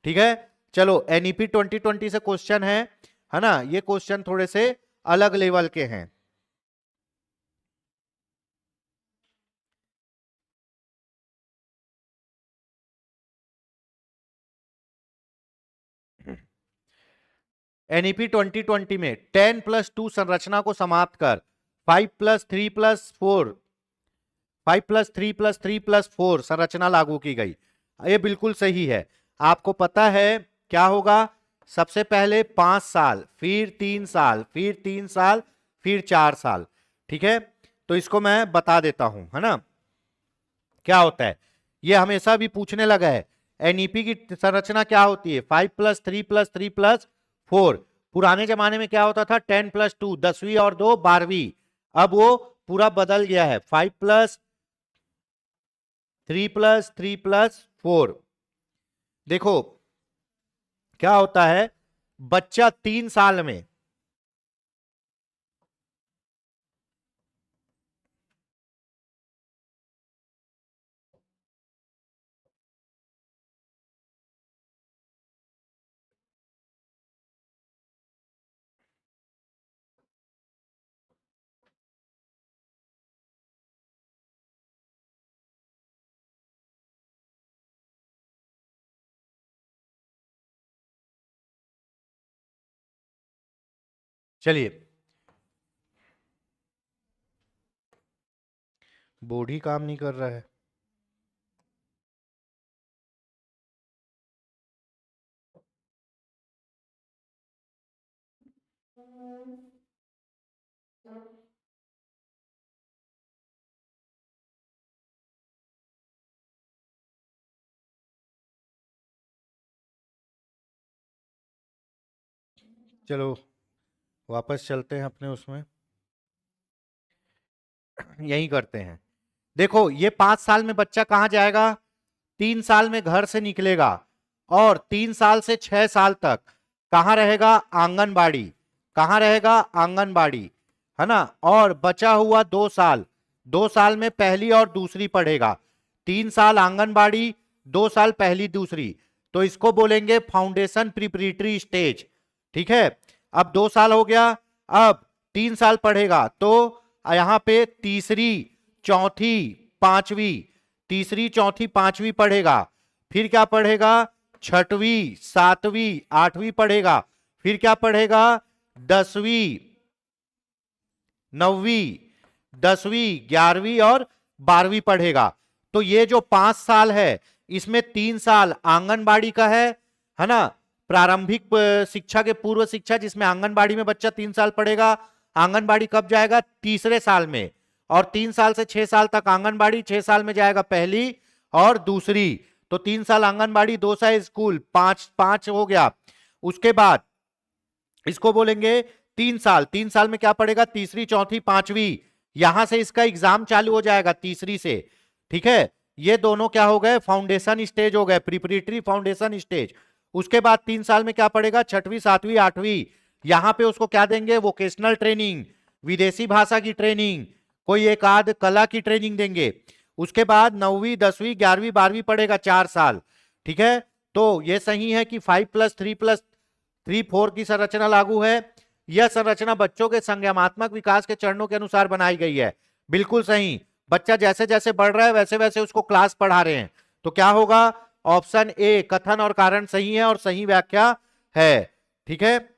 ठीक है। चलो एनईपी 2020 से क्वेश्चन है ना। ये क्वेश्चन थोड़े से अलग लेवल के हैं। एनईपी 2020 में 10+2 संरचना को समाप्त कर 5+3+4 5+3+3+4 संरचना लागू की गई। ये बिल्कुल सही है। आपको पता है क्या होगा? सबसे पहले 5 साल, फिर 3 साल, फिर 3 साल, फिर 4 साल, ठीक है। तो इसको मैं बता देता हूं, है ना, क्या होता है। ये हमेशा भी पूछने लगा है। एनईपी की संरचना क्या होती है? 5+3+3+4। पुराने जमाने में क्या होता था? 10+2, 10वीं और 2 12वीं। अब वो पूरा बदल गया है, 5+3+3+4। देखो क्या होता है, बच्चा 3 साल में चलिए बोर्ड ही काम नहीं कर रहा है। चलो वापस चलते हैं अपने उसमें, यही करते हैं। देखो ये 5 साल में बच्चा कहां जाएगा? 3 साल में घर से निकलेगा, और 3 साल से 6 साल तक कहां रहेगा? आंगनबाड़ी। कहां रहेगा? आंगनबाड़ी, है ना। और बचा हुआ 2 साल, 2 साल में पहली और दूसरी पढ़ेगा। 3 साल आंगनबाड़ी, 2 साल पहली दूसरी। तो इसको बोलेंगे फाउंडेशन प्रिपरेटरी स्टेज, ठीक है। अब 2 साल हो गया, अब 3 साल पढ़ेगा तो यहां पे तीसरी चौथी पांचवी, तीसरी चौथी पांचवी पढ़ेगा, फिर क्या पढ़ेगा, छठवीं सातवीं आठवीं पढ़ेगा, फिर क्या पढ़ेगा, 10वीं नौवीं 10वीं 11वीं और 12वीं पढ़ेगा। तो ये जो 5 साल है इसमें 3 साल आंगनबाड़ी का है ना, प्रारंभिक शिक्षा के पूर्व शिक्षा, जिसमें आंगनबाड़ी में बच्चा 3 साल पढ़ेगा। आंगनबाड़ी कब जाएगा, तीसरे साल में, और 3 साल से 6 साल तक आंगनबाड़ी, 6 साल में जाएगा पहली और दूसरी। तो 3 साल आंगनबाड़ी, 2 साल स्कूल, पांच हो गया। उसके बाद इसको बोलेंगे 3 साल, 3 साल में क्या पढ़ेगा, तीसरी चौथी पांचवी, यहां से इसका एग्जाम चालू हो जाएगा तीसरी से। ठीक है, ये दोनों क्या हो गए, फाउंडेशन स्टेज हो गए, प्रिपरेटरी फाउंडेशन स्टेज। उसके बाद 3 साल में क्या पढ़ेगा, छठवीं सातवीं आठवीं, यहां पे उसको क्या देंगे, वोकेशनल ट्रेनिंग, विदेशी भाषा की ट्रेनिंग, कोई एक आध कला की ट्रेनिंग देंगे। उसके बाद 9वीं 10वीं 11वीं 12वीं पढ़ेगा 4 साल। ठीक है, तो ये सही है कि 5+3+3 4 की संरचना लागू है। यह संरचना बच्चों के संज्ञानात्मक विकास के चरणों के अनुसार बनाई गई है। बिल्कुल सही, बच्चा जैसे जैसे बढ़ रहा है वैसे वैसे उसको क्लास पढ़ा रहे हैं। तो क्या होगा, ऑप्शन ए कथन और कारण सही है और सही व्याख्या है। ठीक है,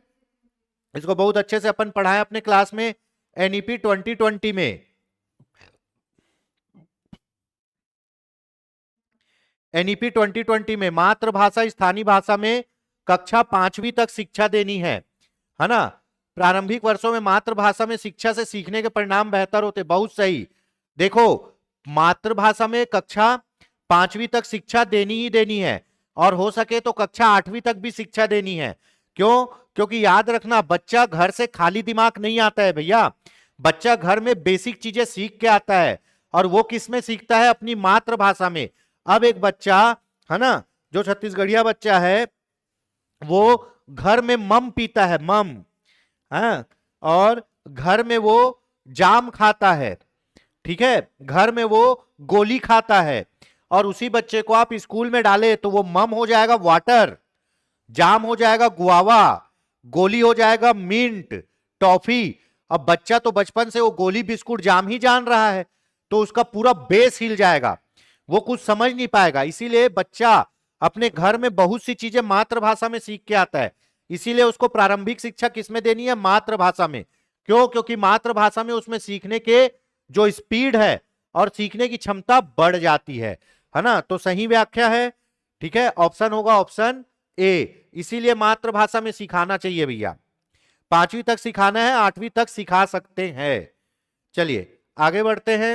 इसको बहुत अच्छे से अपन पढ़ाए अपने क्लास में एनईपी 2020 में। एनईपी 2020 में मातृभाषा स्थानीय भाषा में कक्षा 5वीं तक शिक्षा देनी है ना। प्रारंभिक वर्षों में मातृभाषा में शिक्षा से सीखने के परिणाम बेहतर होते, बहुत सही। देखो, मातृभाषा में कक्षा 5वीं तक शिक्षा देनी ही देनी है, और हो सके तो कक्षा 8वीं तक भी शिक्षा देनी है। क्यों, क्योंकि याद रखना, बच्चा घर से खाली दिमाग नहीं आता है भैया, बच्चा घर में बेसिक चीजें सीख के आता है, और वो किस में सीखता है, अपनी मातृभाषा में। अब एक बच्चा है ना, जो छत्तीसगढ़िया बच्चा है, वो घर में मम पीता है, मम, हाँ, और घर में वो जाम खाता है। ठीक है, घर में वो गोली खाता है, और उसी बच्चे को आप स्कूल में डाले तो वो मम हो जाएगा वाटर, जाम हो जाएगा गुआवा, गोली हो जाएगा मिंट टॉफी। अब बच्चा तो बचपन से वो गोली बिस्कुट जाम ही जान रहा है, तो उसका पूरा बेस हिल जाएगा, वो कुछ समझ नहीं पाएगा। इसीलिए बच्चा अपने घर में बहुत सी चीजें मातृभाषा में सीख के आता है, इसीलिए उसको प्रारंभिक शिक्षा किसमें देनी है, मातृभाषा में। क्यों, क्योंकि मातृभाषा में उसमें सीखने के जो स्पीड है और सीखने की क्षमता बढ़ जाती है ना। तो सही व्याख्या है। ठीक है, ऑप्शन होगा ऑप्शन ए, इसीलिए मातृभाषा में सिखाना चाहिए भैया। 5वीं तक सिखाना है, 8वीं तक सिखा सकते हैं। चलिए आगे बढ़ते हैं।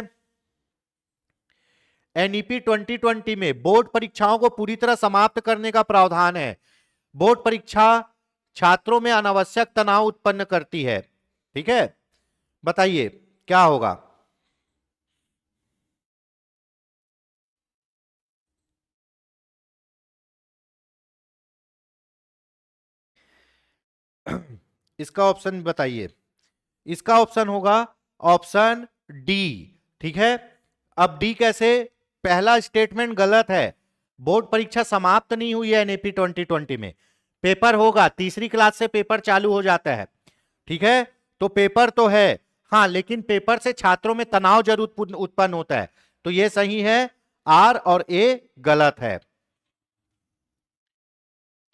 एनईपी 2020 में बोर्ड परीक्षाओं को पूरी तरह समाप्त करने का प्रावधान है। बोर्ड परीक्षा छात्रों में अनावश्यक तनाव उत्पन्न करती है। ठीक है, बताइए क्या होगा। इसका ऑप्शन बताइए। इसका ऑप्शन होगा ऑप्शन डी। ठीक है, अब डी कैसे, पहला स्टेटमेंट गलत है, बोर्ड परीक्षा समाप्त नहीं हुई है एनईपी 2020 में, पेपर होगा, तीसरी क्लास से पेपर चालू हो जाता है। ठीक है, तो पेपर तो है, हाँ, लेकिन पेपर से छात्रों में तनाव जरूर उत्पन्न होता है। तो यह सही है, आर और ए गलत है।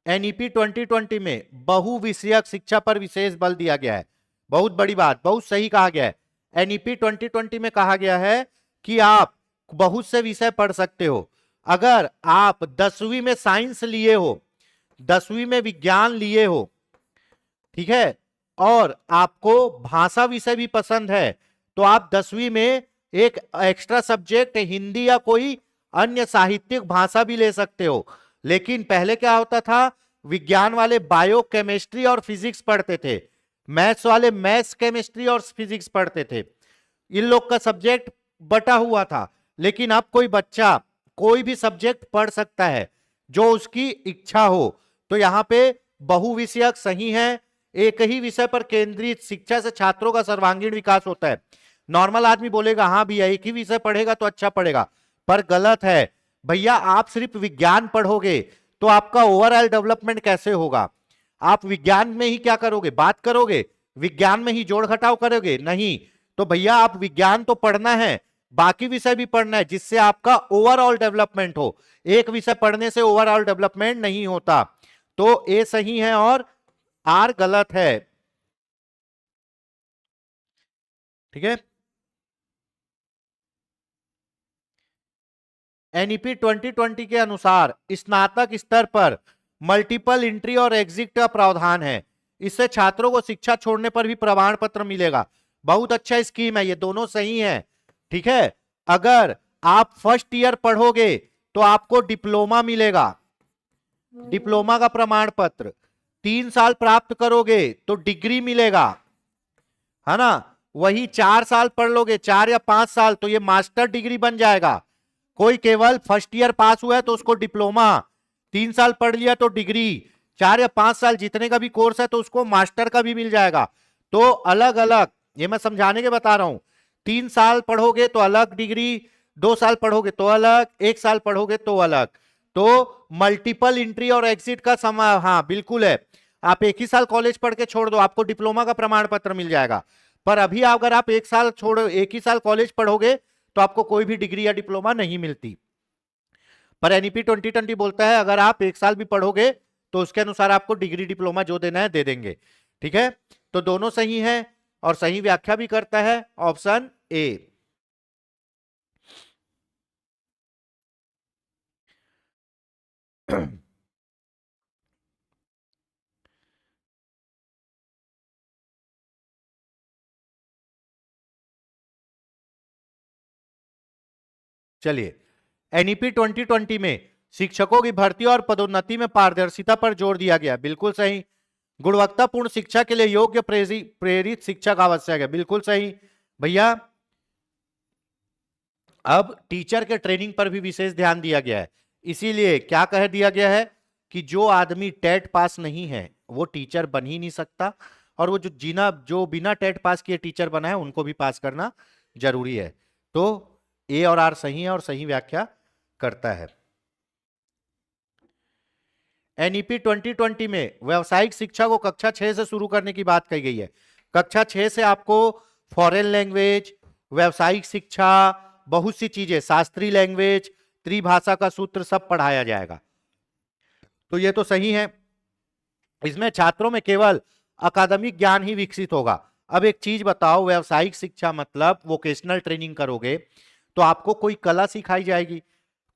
एनईपी 2020 में बहुविषयक शिक्षा पर विशेष बल दिया गया है, बहुत बड़ी बात, बहुत सही कहा गया है। एनईपी 2020 में कहा गया है कि आप बहुत से विषय पढ़ सकते हो। अगर आप 10वीं में साइंस लिए हो, 10वीं में विज्ञान लिए हो, ठीक है, और आपको भाषा विषय भी पसंद है, तो आप 10वीं में एक एक्स्ट्रा सब्जेक्ट हिंदी या कोई अन्य साहित्यिक भाषा भी ले सकते हो। लेकिन पहले क्या होता था, विज्ञान वाले बायो केमिस्ट्री और फिजिक्स पढ़ते थे, मैथ्स वाले मैथ्स केमिस्ट्री और फिजिक्स पढ़ते थे, इन लोग का सब्जेक्ट बटा हुआ था। लेकिन अब कोई बच्चा कोई भी सब्जेक्ट पढ़ सकता है जो उसकी इच्छा हो। तो यहां पे बहुविषयक सही है, एक ही विषय पर केंद्रित शिक्षा से छात्रों का सर्वांगीण विकास होता है। नॉर्मल आदमी बोलेगा हाँ भैया एक ही विषय पढ़ेगा तो अच्छा पढ़ेगा, पर गलत है भैया। आप सिर्फ विज्ञान पढ़ोगे तो आपका ओवरऑल डेवलपमेंट कैसे होगा, आप विज्ञान में ही क्या करोगे, बात करोगे, विज्ञान में ही जोड़ घटाव करोगे? नहीं। तो भैया आप विज्ञान तो पढ़ना है, बाकी विषय भी पढ़ना है, जिससे आपका ओवरऑल डेवलपमेंट हो। एक विषय पढ़ने से ओवरऑल डेवलपमेंट नहीं होता। तो ए सही है और आर गलत है। ठीक है। एनईपी 2020 के अनुसार स्नातक स्तर पर मल्टीपल एंट्री और एग्जिट का प्रावधान है। इससे छात्रों को शिक्षा छोड़ने पर भी प्रमाण पत्र मिलेगा। बहुत अच्छा स्कीम है, ये दोनों सही है। ठीक है। अगर आप फर्स्ट ईयर पढ़ोगे तो आपको डिप्लोमा मिलेगा, डिप्लोमा का प्रमाण पत्र। 3 साल प्राप्त करोगे तो डिग्री मिलेगा, है ना। वही 4 साल पढ़ लोगे, 4 या 5 साल, तो ये मास्टर डिग्री बन जाएगा। कोई केवल फर्स्ट ईयर पास हुआ है तो उसको डिप्लोमा, 3 साल पढ़ लिया तो डिग्री, 4 या 5 साल जितने का भी कोर्स है तो उसको मास्टर का भी मिल जाएगा। तो अलग अलग, ये मैं समझाने के बता रहा हूं। 3 साल पढ़ोगे तो अलग डिग्री, 2 साल पढ़ोगे तो अलग, 1 साल पढ़ोगे तो अलग। तो मल्टीपल एंट्री और एग्जिट का समय, हाँ बिल्कुल है। आप एक ही साल कॉलेज पढ़ के छोड़ दो, आपको डिप्लोमा का प्रमाण पत्र मिल जाएगा। पर अभी अगर आप एक साल छोड़ो, एक ही साल कॉलेज पढ़ोगे तो आपको कोई भी डिग्री या डिप्लोमा नहीं मिलती। पर एनईपी 2020 बोलता है अगर आप एक साल भी पढ़ोगे तो उसके अनुसार आपको डिग्री डिप्लोमा जो देना है दे देंगे। ठीक है। तो दोनों सही है और सही व्याख्या भी करता है ऑप्शन ए। चलिए, एनईपी 2020 में शिक्षकों की भर्ती और पदोन्नति में पारदर्शिता पर जोर दिया गया। बिल्कुल सही। गुणवत्तापूर्ण शिक्षा के लिए योग्य प्रेरित शिक्षक आवश्यक है। बिल्कुल सही भैया। अब टीचर के ट्रेनिंग पर भी विशेष ध्यान दिया गया है। इसीलिए क्या कह दिया गया है कि जो आदमी टेट पास नहीं है वो टीचर बन ही नहीं सकता, और वो जो बिना टेट पास किए टीचर बना है उनको भी पास करना जरूरी है। तो ए और आर सही है और सही व्याख्या करता है। एनईपी 2020 में व्यावसायिक शिक्षा को कक्षा 6 से शुरू करने की बात कही गई है। कक्षा 6 से आपको फॉरेन लैंग्वेज, व्यावसायिक शिक्षा, बहुत सी चीजें, शास्त्रीय लैंग्वेज, त्रिभाषा का सूत्र सब पढ़ाया जाएगा। तो ये तो सही है। इसमें छात्रों में केवल अकादमिक ज्ञान ही विकसित होगा। अब एक चीज बताओ, व्यावसायिक शिक्षा मतलब वोकेशनल ट्रेनिंग करोगे तो आपको कोई कला सिखाई जाएगी,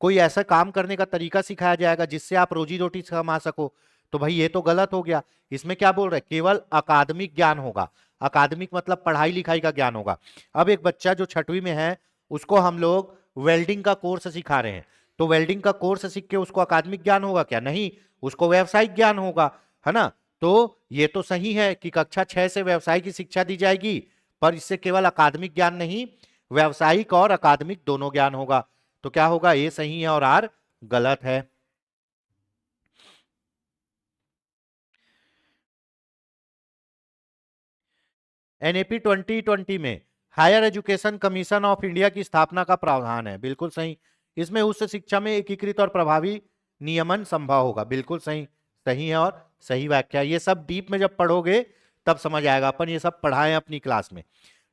कोई ऐसा काम करने का तरीका सिखाया जाएगा जिससे आप रोजी रोटी कमा सको। तो भाई ये तो गलत हो गया। इसमें क्या बोल रहे हैं, केवल अकादमिक ज्ञान होगा। अकादमिक मतलब पढ़ाई लिखाई का ज्ञान होगा। अब एक बच्चा जो 6वीं में है उसको हम लोग वेल्डिंग का कोर्स सिखा रहे हैं, तो वेल्डिंग का कोर्स सीख के उसको अकादमिक ज्ञान होगा क्या? नहीं, उसको व्यावसायिक ज्ञान होगा, है ना। तो ये तो सही है कि कक्षा 6 से व्यवसाय की शिक्षा दी जाएगी, पर इससे केवल अकादमिक ज्ञान नहीं, व्यावसायिक और अकादमिक दोनों ज्ञान होगा। तो क्या होगा, ए सही है और आर गलत है। एनएपी 2020 में Higher Education Commission of India की स्थापना का प्रावधान है। बिल्कुल सही। इसमें उच्च शिक्षा में एकीकृत और प्रभावी नियमन संभव होगा। बिल्कुल सही, सही है और सही व्याख्या। ये सब डीप में जब पढ़ोगे तब समझ आएगा, अपन ये सब पढ़ाए अपनी क्लास में।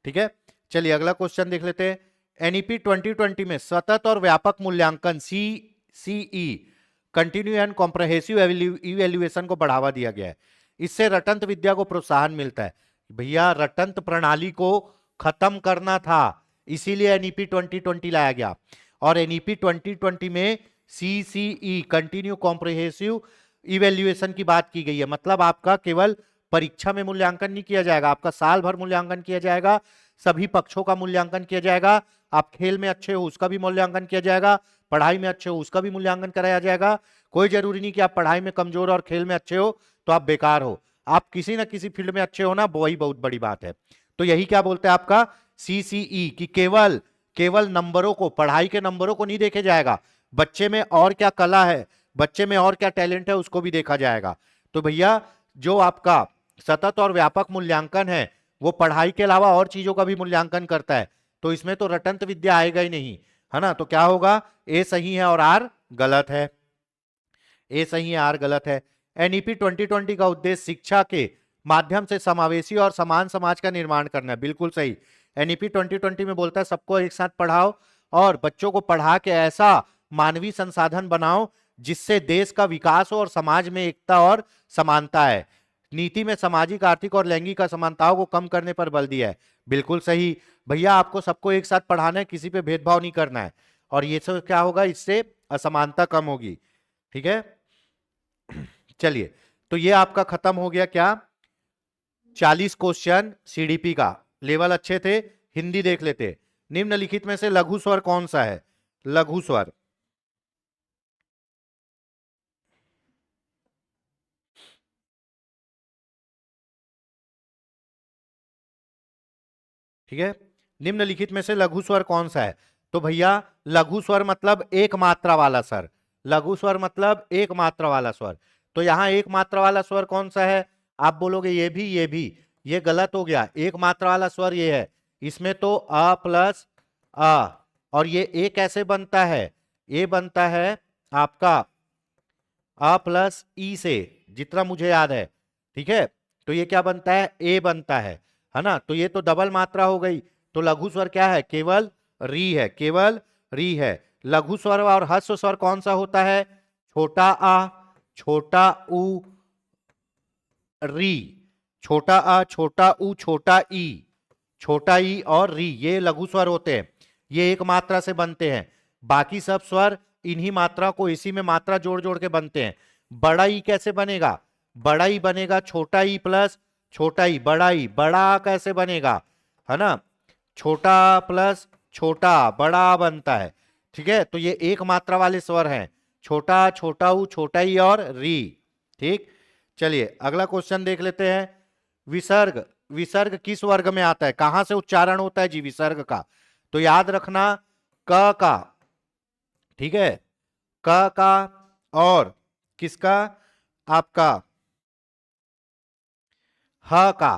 ठीक है। चलिए अगला क्वेश्चन देख लेते हैं। एनईपी 2020 में सतत और व्यापक मूल्यांकन CCE, continue and comprehensive evaluation को बढ़ावा दिया गया है। इससे रटंत विद्या को प्रोत्साहन मिलता है। भैया रटंत प्रणाली को खत्म करना था, इसीलिए एनईपी 2020 लाया गया। और एनईपी 2020 में सीसीई, कंटिन्यू कॉम्प्रहेंसिव इवेल्युएशन की बात की गई है। मतलब आपका केवल परीक्षा में मूल्यांकन नहीं किया जाएगा, आपका साल भर मूल्यांकन किया जाएगा, सभी पक्षों का मूल्यांकन किया जाएगा। आप खेल में अच्छे हो उसका भी मूल्यांकन किया जाएगा, पढ़ाई में अच्छे हो उसका भी मूल्यांकन कराया जाएगा। कोई जरूरी नहीं कि आप पढ़ाई में कमजोर और खेल में अच्छे हो तो आप बेकार हो। आप किसी ना किसी फील्ड में अच्छे हो ना, वही बहुत बड़ी बात है। तो यही क्या बोलते हैं आपका सीसीई, कि केवल केवल नंबरों को, पढ़ाई के नंबरों को नहीं देखे जाएगा, बच्चे में और क्या कला है, बच्चे में और क्या टैलेंट है उसको भी देखा जाएगा। तो भैया जो आपका सतत और व्यापक मूल्यांकन है वो पढ़ाई के अलावा और चीजों का भी मूल्यांकन करता है। तो इसमें तो रटंत विद्या आएगा ही नहीं, है ना। तो क्या होगा, ए सही है और आर गलत है। ए सही है, आर गलत है। एनईपी 2020 का उद्देश्य शिक्षा के माध्यम से समावेशी और समान समाज का निर्माण करना है। बिल्कुल सही। एनईपी 2020 में बोलता है सबको एक साथ पढ़ाओ और बच्चों को पढ़ा के ऐसा मानवीय संसाधन बनाओ जिससे देश का विकास हो और समाज में एकता और समानता है। नीति में सामाजिक, आर्थिक और लैंगिक असमानताओं को कम करने पर बल दिया है। बिल्कुल सही भैया, आपको सबको एक साथ पढ़ाना है, किसी पे भेदभाव नहीं करना है, और ये सब क्या होगा, इससे असमानता कम होगी। ठीक है, चलिए, तो ये आपका खत्म हो गया क्या, 40 क्वेश्चन सीडीपी का। लेवल अच्छे थे। हिंदी देख लेते। निम्नलिखित में से लघु स्वर कौन सा है? लघु स्वर, ठीक है, निम्नलिखित में से लघु स्वर कौन सा है? तो भैया लघु स्वर मतलब एक मात्रा वाला स्वर। लघु स्वर मतलब एक मात्रा वाला स्वर। तो यहां एक मात्रा वाला स्वर कौन सा है? आप बोलोगे ये भी, ये भी, ये गलत हो गया। एक मात्रा वाला स्वर ये है। इसमें तो अ प्लस आ, और ये ए कैसे बनता है? ए बनता है आपका अ प्लस ई से, जितना मुझे याद है। ठीक है, तो ये क्या बनता है? ए बनता है ना? तो ये तो डबल मात्रा हो गई। तो लघु स्वर क्या है? केवल री है, केवल री है। लघु स्वर और ह्रस्व स्वर कौन सा होता है? छोटा आ, छोटा उ, री, छोटा आ, छोटा उ, छोटा ई, छोटा ई और री, ये लघु स्वर होते हैं। ये एक मात्रा से बनते हैं। बाकी सब स्वर इन्हीं मात्रा को, इसी में मात्रा जोड़ जोड़ के बनते हैं। बड़ा ई कैसे बनेगा? बड़ा ई बनेगा छोटा ई प्लस छोटा ई, बड़ा ई। बड़ा कैसे बनेगा? है ना, छोटा प्लस छोटा, बड़ा बनता है। ठीक है, तो ये एक मात्रा वाले स्वर हैं, छोटा, छोटा ऊ, छोटा ई और री। ठीक, चलिए अगला क्वेश्चन देख लेते हैं। विसर्ग, विसर्ग किस वर्ग में आता है? कहां से उच्चारण होता है जी विसर्ग का? तो याद रखना क का, ठीक है, क का, और किसका? आपका ह का,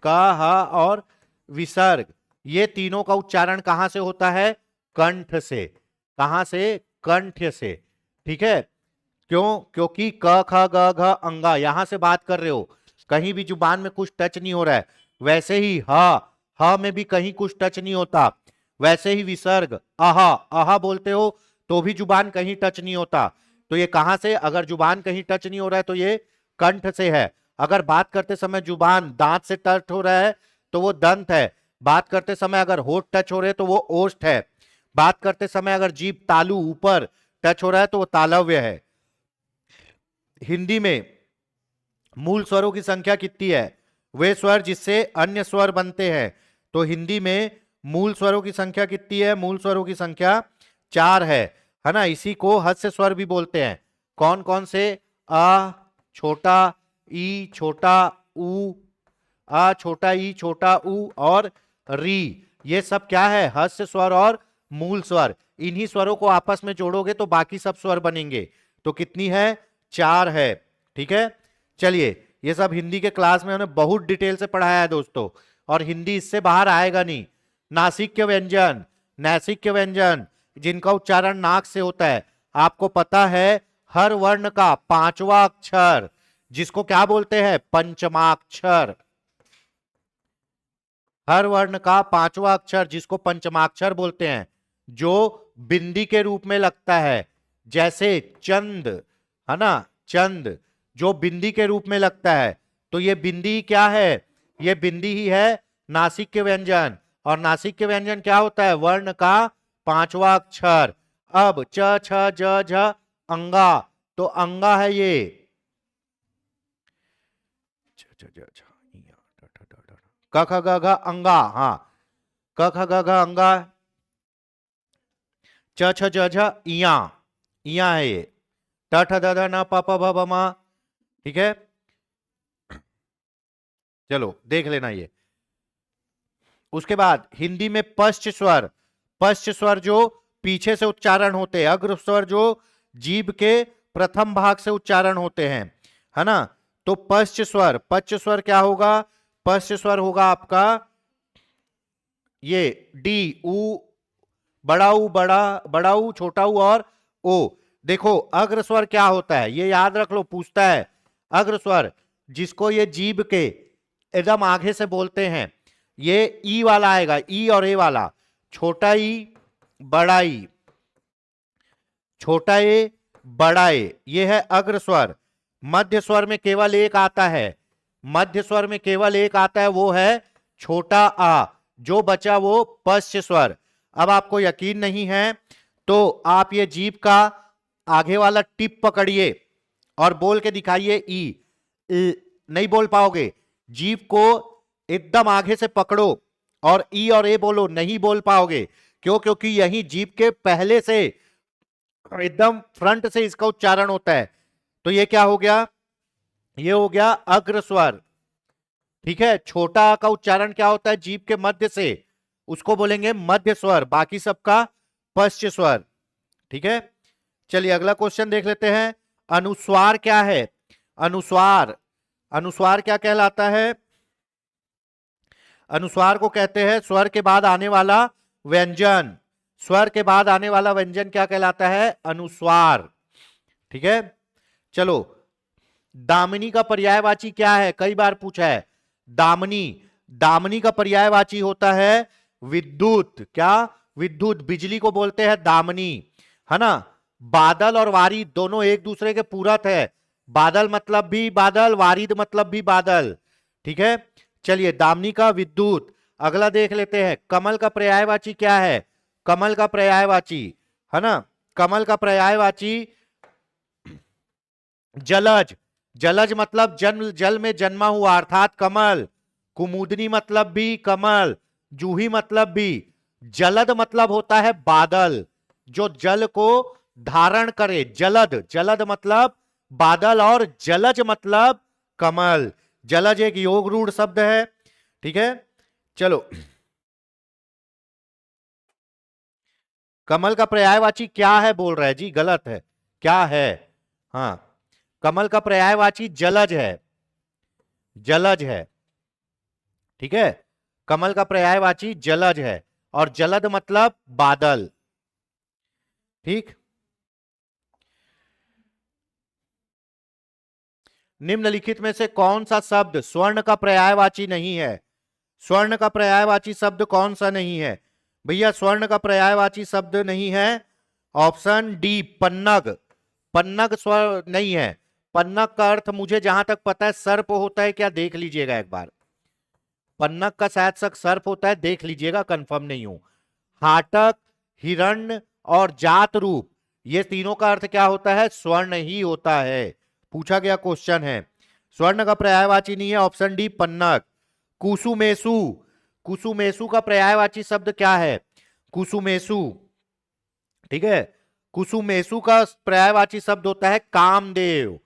क, ह और विसर्ग, ये तीनों का उच्चारण कहां से होता है? कंठ से। कहां से? कंठ से। ठीक है, क्यों? क्योंकि क ख ग घ अंगा, यहां से बात कर रहे हो, कहीं भी जुबान में कुछ टच नहीं हो रहा है। वैसे ही ह में भी कहीं कुछ टच नहीं होता। वैसे ही विसर्ग आहा, आहा बोलते हो तो भी जुबान कहीं टच नहीं होता। तो ये कहां से? अगर जुबान कहीं टच नहीं हो रहा है तो ये कंठ से है। अगर बात करते समय जुबान दांत से टच हो रहा है तो वो दंत है। बात करते समय अगर होठ टच हो रहे तो वो ओष्ठ है। बात करते समय अगर जीभ तालू ऊपर टच हो रहा है तो वो तालव्य है। हिंदी में मूल स्वरों की संख्या कितनी है? वे स्वर जिससे अन्य स्वर बनते हैं। तो हिंदी में मूल स्वरों की संख्या कितनी है? मूल स्वरों की संख्या 4 है ना? इसी को हस्य स्वर भी बोलते हैं। कौन कौन से? आ छोटा, ई छोटा, ऊ, आ छोटा, ई छोटा, ऊ और री, ये सब क्या है? हस्य स्वर और मूल स्वर। इन्हीं स्वरों को आपस में जोड़ोगे तो बाकी सब स्वर बनेंगे। तो कितनी है? 4 है। ठीक है, चलिए, ये सब हिंदी के क्लास में हमने बहुत डिटेल से पढ़ाया है दोस्तों, और हिंदी इससे बाहर आएगा नहीं। नासिक्य व्यंजन, नैसिक्य व्यंजन, जिनका उच्चारण नाक से होता है। आपको पता है हर वर्ण का 5वां अक्षर, जिसको क्या बोलते हैं? पंचमाक्षर। हर वर्ण का 5वां अक्षर जिसको पंचमाक्षर बोलते हैं, जो बिंदी के रूप में लगता है, जैसे चंद, है ना, चंद जो बिंदी के रूप में लगता है। तो ये बिंदी क्या है? ये बिंदी ही है नासिक के व्यंजन। और नासिक के व्यंजन क्या होता है? वर्ण का 5वां अक्षर। अब च छ ज झ अंगा, तो अंगा है ये। क ख ग घ अंगा, हाँ, क ख ग घ अंगा, च छ ज झ इया, इया है ये। ट ठ द ध न प प भ भ म। ठीक है, चलो देख लेना ये। उसके बाद हिंदी में पश्च स्वर, पश्च स्वर जो पीछे से उच्चारण होते हैं, अग्र स्वर जो जीभ के प्रथम भाग से उच्चारण होते हैं, है ना? तो पश्च स्वर, पश्च स्वर क्या होगा? पश्च स्वर होगा आपका ये डी, ऊ, बड़ा ऊ, बड़ा, बड़ा ऊ, छोटा ऊ और ओ। देखो अग्र स्वर क्या होता है ये याद रख लो, पूछता है। अग्र स्वर जिसको ये जीभ के एकदम आगे से बोलते हैं, ये ई वाला आएगा, ई और ए वाला, छोटा ई बड़ा ई, छोटा ए बड़ा ए, ये है अग्र स्वर। मध्य स्वर में केवल एक आता है, मध्य स्वर में केवल एक आता है, वो है छोटा आ। जो बचा वो पश्च स्वर। अब आपको यकीन नहीं है तो आप ये जीभ का आगे वाला टिप पकड़िए और बोल के दिखाइए ई। नहीं बोल पाओगे, जीभ को एकदम आगे से पकड़ो और ई और ए बोलो, नहीं बोल पाओगे। क्यों? क्योंकि यही जीभ के पहले से एकदम फ्रंट से इसका उच्चारण होता है। तो ये क्या हो गया? ये हो गया अग्र स्वर। ठीक है, छोटा आ का उच्चारण क्या होता है जीभ के मध्य से, उसको बोलेंगे मध्य स्वर, बाकी सबका पश्च स्वर। ठीक है, चलिए अगला क्वेश्चन देख लेते हैं। अनुस्वार क्या है? अनुस्वार, अनुस्वार क्या कहलाता है? अनुस्वार को कहते हैं स्वर के बाद आने वाला व्यंजन। स्वर के बाद आने वाला व्यंजन क्या कहलाता है? अनुस्वार। ठीक है, चलो दामिनी का पर्यायवाची क्या है? कई बार पूछा है। दामिनी, दामिनी का पर्यायवाची होता है विद्युत। क्या? विद्युत। बिजली को बोलते हैं दामिनी, है ना। बादल और वारिद दोनों एक दूसरे के पूरक है। बादल मतलब भी बादल, वारिद मतलब भी बादल। ठीक है, चलिए दामिनी का विद्युत। अगला देख लेते हैं, कमल का पर्यायवाची क्या है? कमल का पर्यायवाची, है ना, कमल का पर्यायवाची जलज। जलज मतलब जन्म, जल में जन्मा हुआ अर्थात कमल। कुमुदनी मतलब भी कमल, जूही मतलब भी। जलद मतलब होता है बादल, जो जल को धारण करे। जलद, जलद मतलब बादल, और जलज मतलब कमल। जलज एक योग रूढ़ शब्द है। ठीक है, चलो कमल का पर्यायवाची क्या है बोल रहा है जी? गलत है। क्या है? हाँ, कमल का पर्यायवाची जलज है, जलज है। ठीक है, कमल का पर्यायवाची जलज है, और जलद मतलब बादल। ठीक, निम्नलिखित में से कौन सा शब्द स्वर्ण का पर्यायवाची नहीं है? स्वर्ण का पर्यायवाची शब्द कौन सा नहीं है भैया? स्वर्ण का पर्यायवाची शब्द नहीं है, ऑप्शन डी पन्नग। पन्नग स्वर नहीं है। पन्नग का अर्थ मुझे जहां तक पता है सर्प होता है, क्या देख लीजिएगा एक बार। पन्नग का शायद तक सर्प होता है, देख लीजिएगा, कंफर्म नहीं हूं। हाटक, हिरण्य और जात रूप, ये तीनों का अर्थ क्या होता है? स्वर्ण ही होता है। पूछा गया क्वेश्चन है। स्वर्ण का पर्यायवाची नहीं है, ऑप्शन डी पन्नग। कुसुमेसु, कुसुमेसु का पर्यायवाची शब्द क्या है? कुसुमेसु। ठीक है, कुसुमेसु का पर्यायवाची शब्द होता है कामदेव।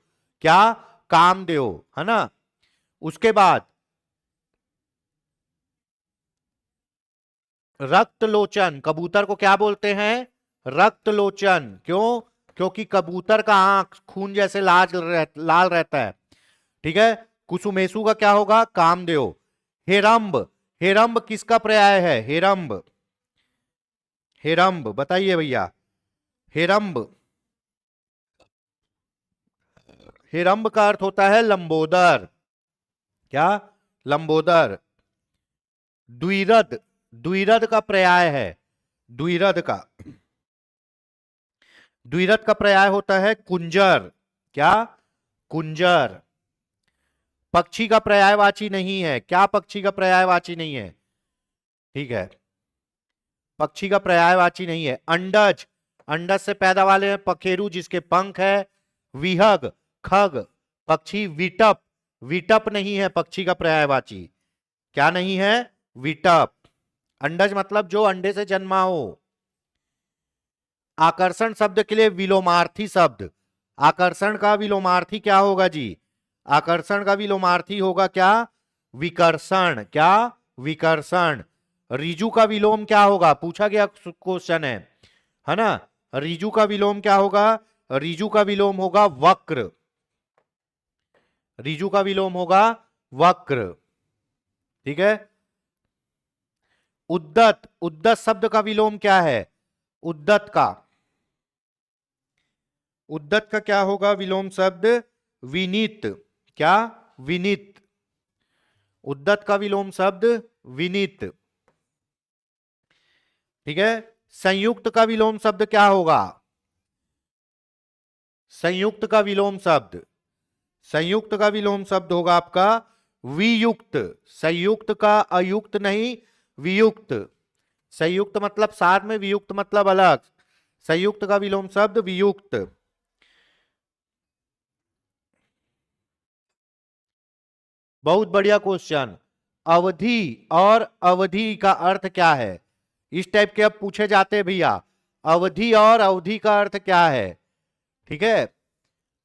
क्या? कामदेव, है ना। उसके बाद रक्त लोचन, कबूतर को क्या बोलते हैं? रक्त लोचन। क्यों? क्योंकि कबूतर का आंख खून जैसे लाल रहता है। ठीक है, कुसुमेसु का क्या होगा? कामदेव। हेरंब, हेरंब किसका पर्याय है? हेरंब, हेरंब बताइए भैया। हेरंब, हेरंब का अर्थ होता है लंबोदर। क्या? लंबोदर। द्विरद, द्विरद का पर्याय है, द्विरद का, द्विरद का पर्याय होता है कुंजर। क्या? कुंजर। पक्षी का पर्यायवाची नहीं है। क्या पक्षी का पर्यायवाची नहीं है? ठीक है, पक्षी का पर्यायवाची नहीं है। अंडज, अंडज से पैदा वाले हैं पखेरु जिसके पंख है। विहग, खग, पक्षी। विटप, विटप नहीं है पक्षी का पर्यायवाची। क्या नहीं है? विटप। अंडज मतलब जो अंडे से जन्मा हो। आकर्षण शब्द के लिए विलोमार्थी शब्द, आकर्षण का विलोमार्थी क्या होगा जी? आकर्षण का विलोमार्थी होगा क्या? विकर्षण। क्या? विकर्षण। रिजु का विलोम क्या होगा? पूछा गया क्वेश्चन है ना। रिजु का विलोम क्या होगा? रिजु का विलोम होगा वक्र। रिजु का विलोम होगा वक्र। ठीक है, उद्दत, उद्दत शब्द का विलोम क्या है? उद्दत का, उद्दत का क्या होगा विलोम शब्द? विनीत। क्या? विनीत। उद्दत का विलोम शब्द विनीत। ठीक है। संयुक्त का विलोम शब्द क्या होगा? संयुक्त का विलोम शब्द, संयुक्त का विलोम शब्द होगा आपका वियुक्त। संयुक्त का अयुक्त नहीं, वियुक्त। संयुक्त मतलब साथ में, वियुक्त मतलब अलग। संयुक्त का विलोम शब्द वियुक्त। बहुत बढ़िया क्वेश्चन। अवधि और अवधि का अर्थ क्या है? इस टाइप के अब पूछे जाते हैं भैया। अवधि और अवधि का अर्थ क्या है? ठीक है,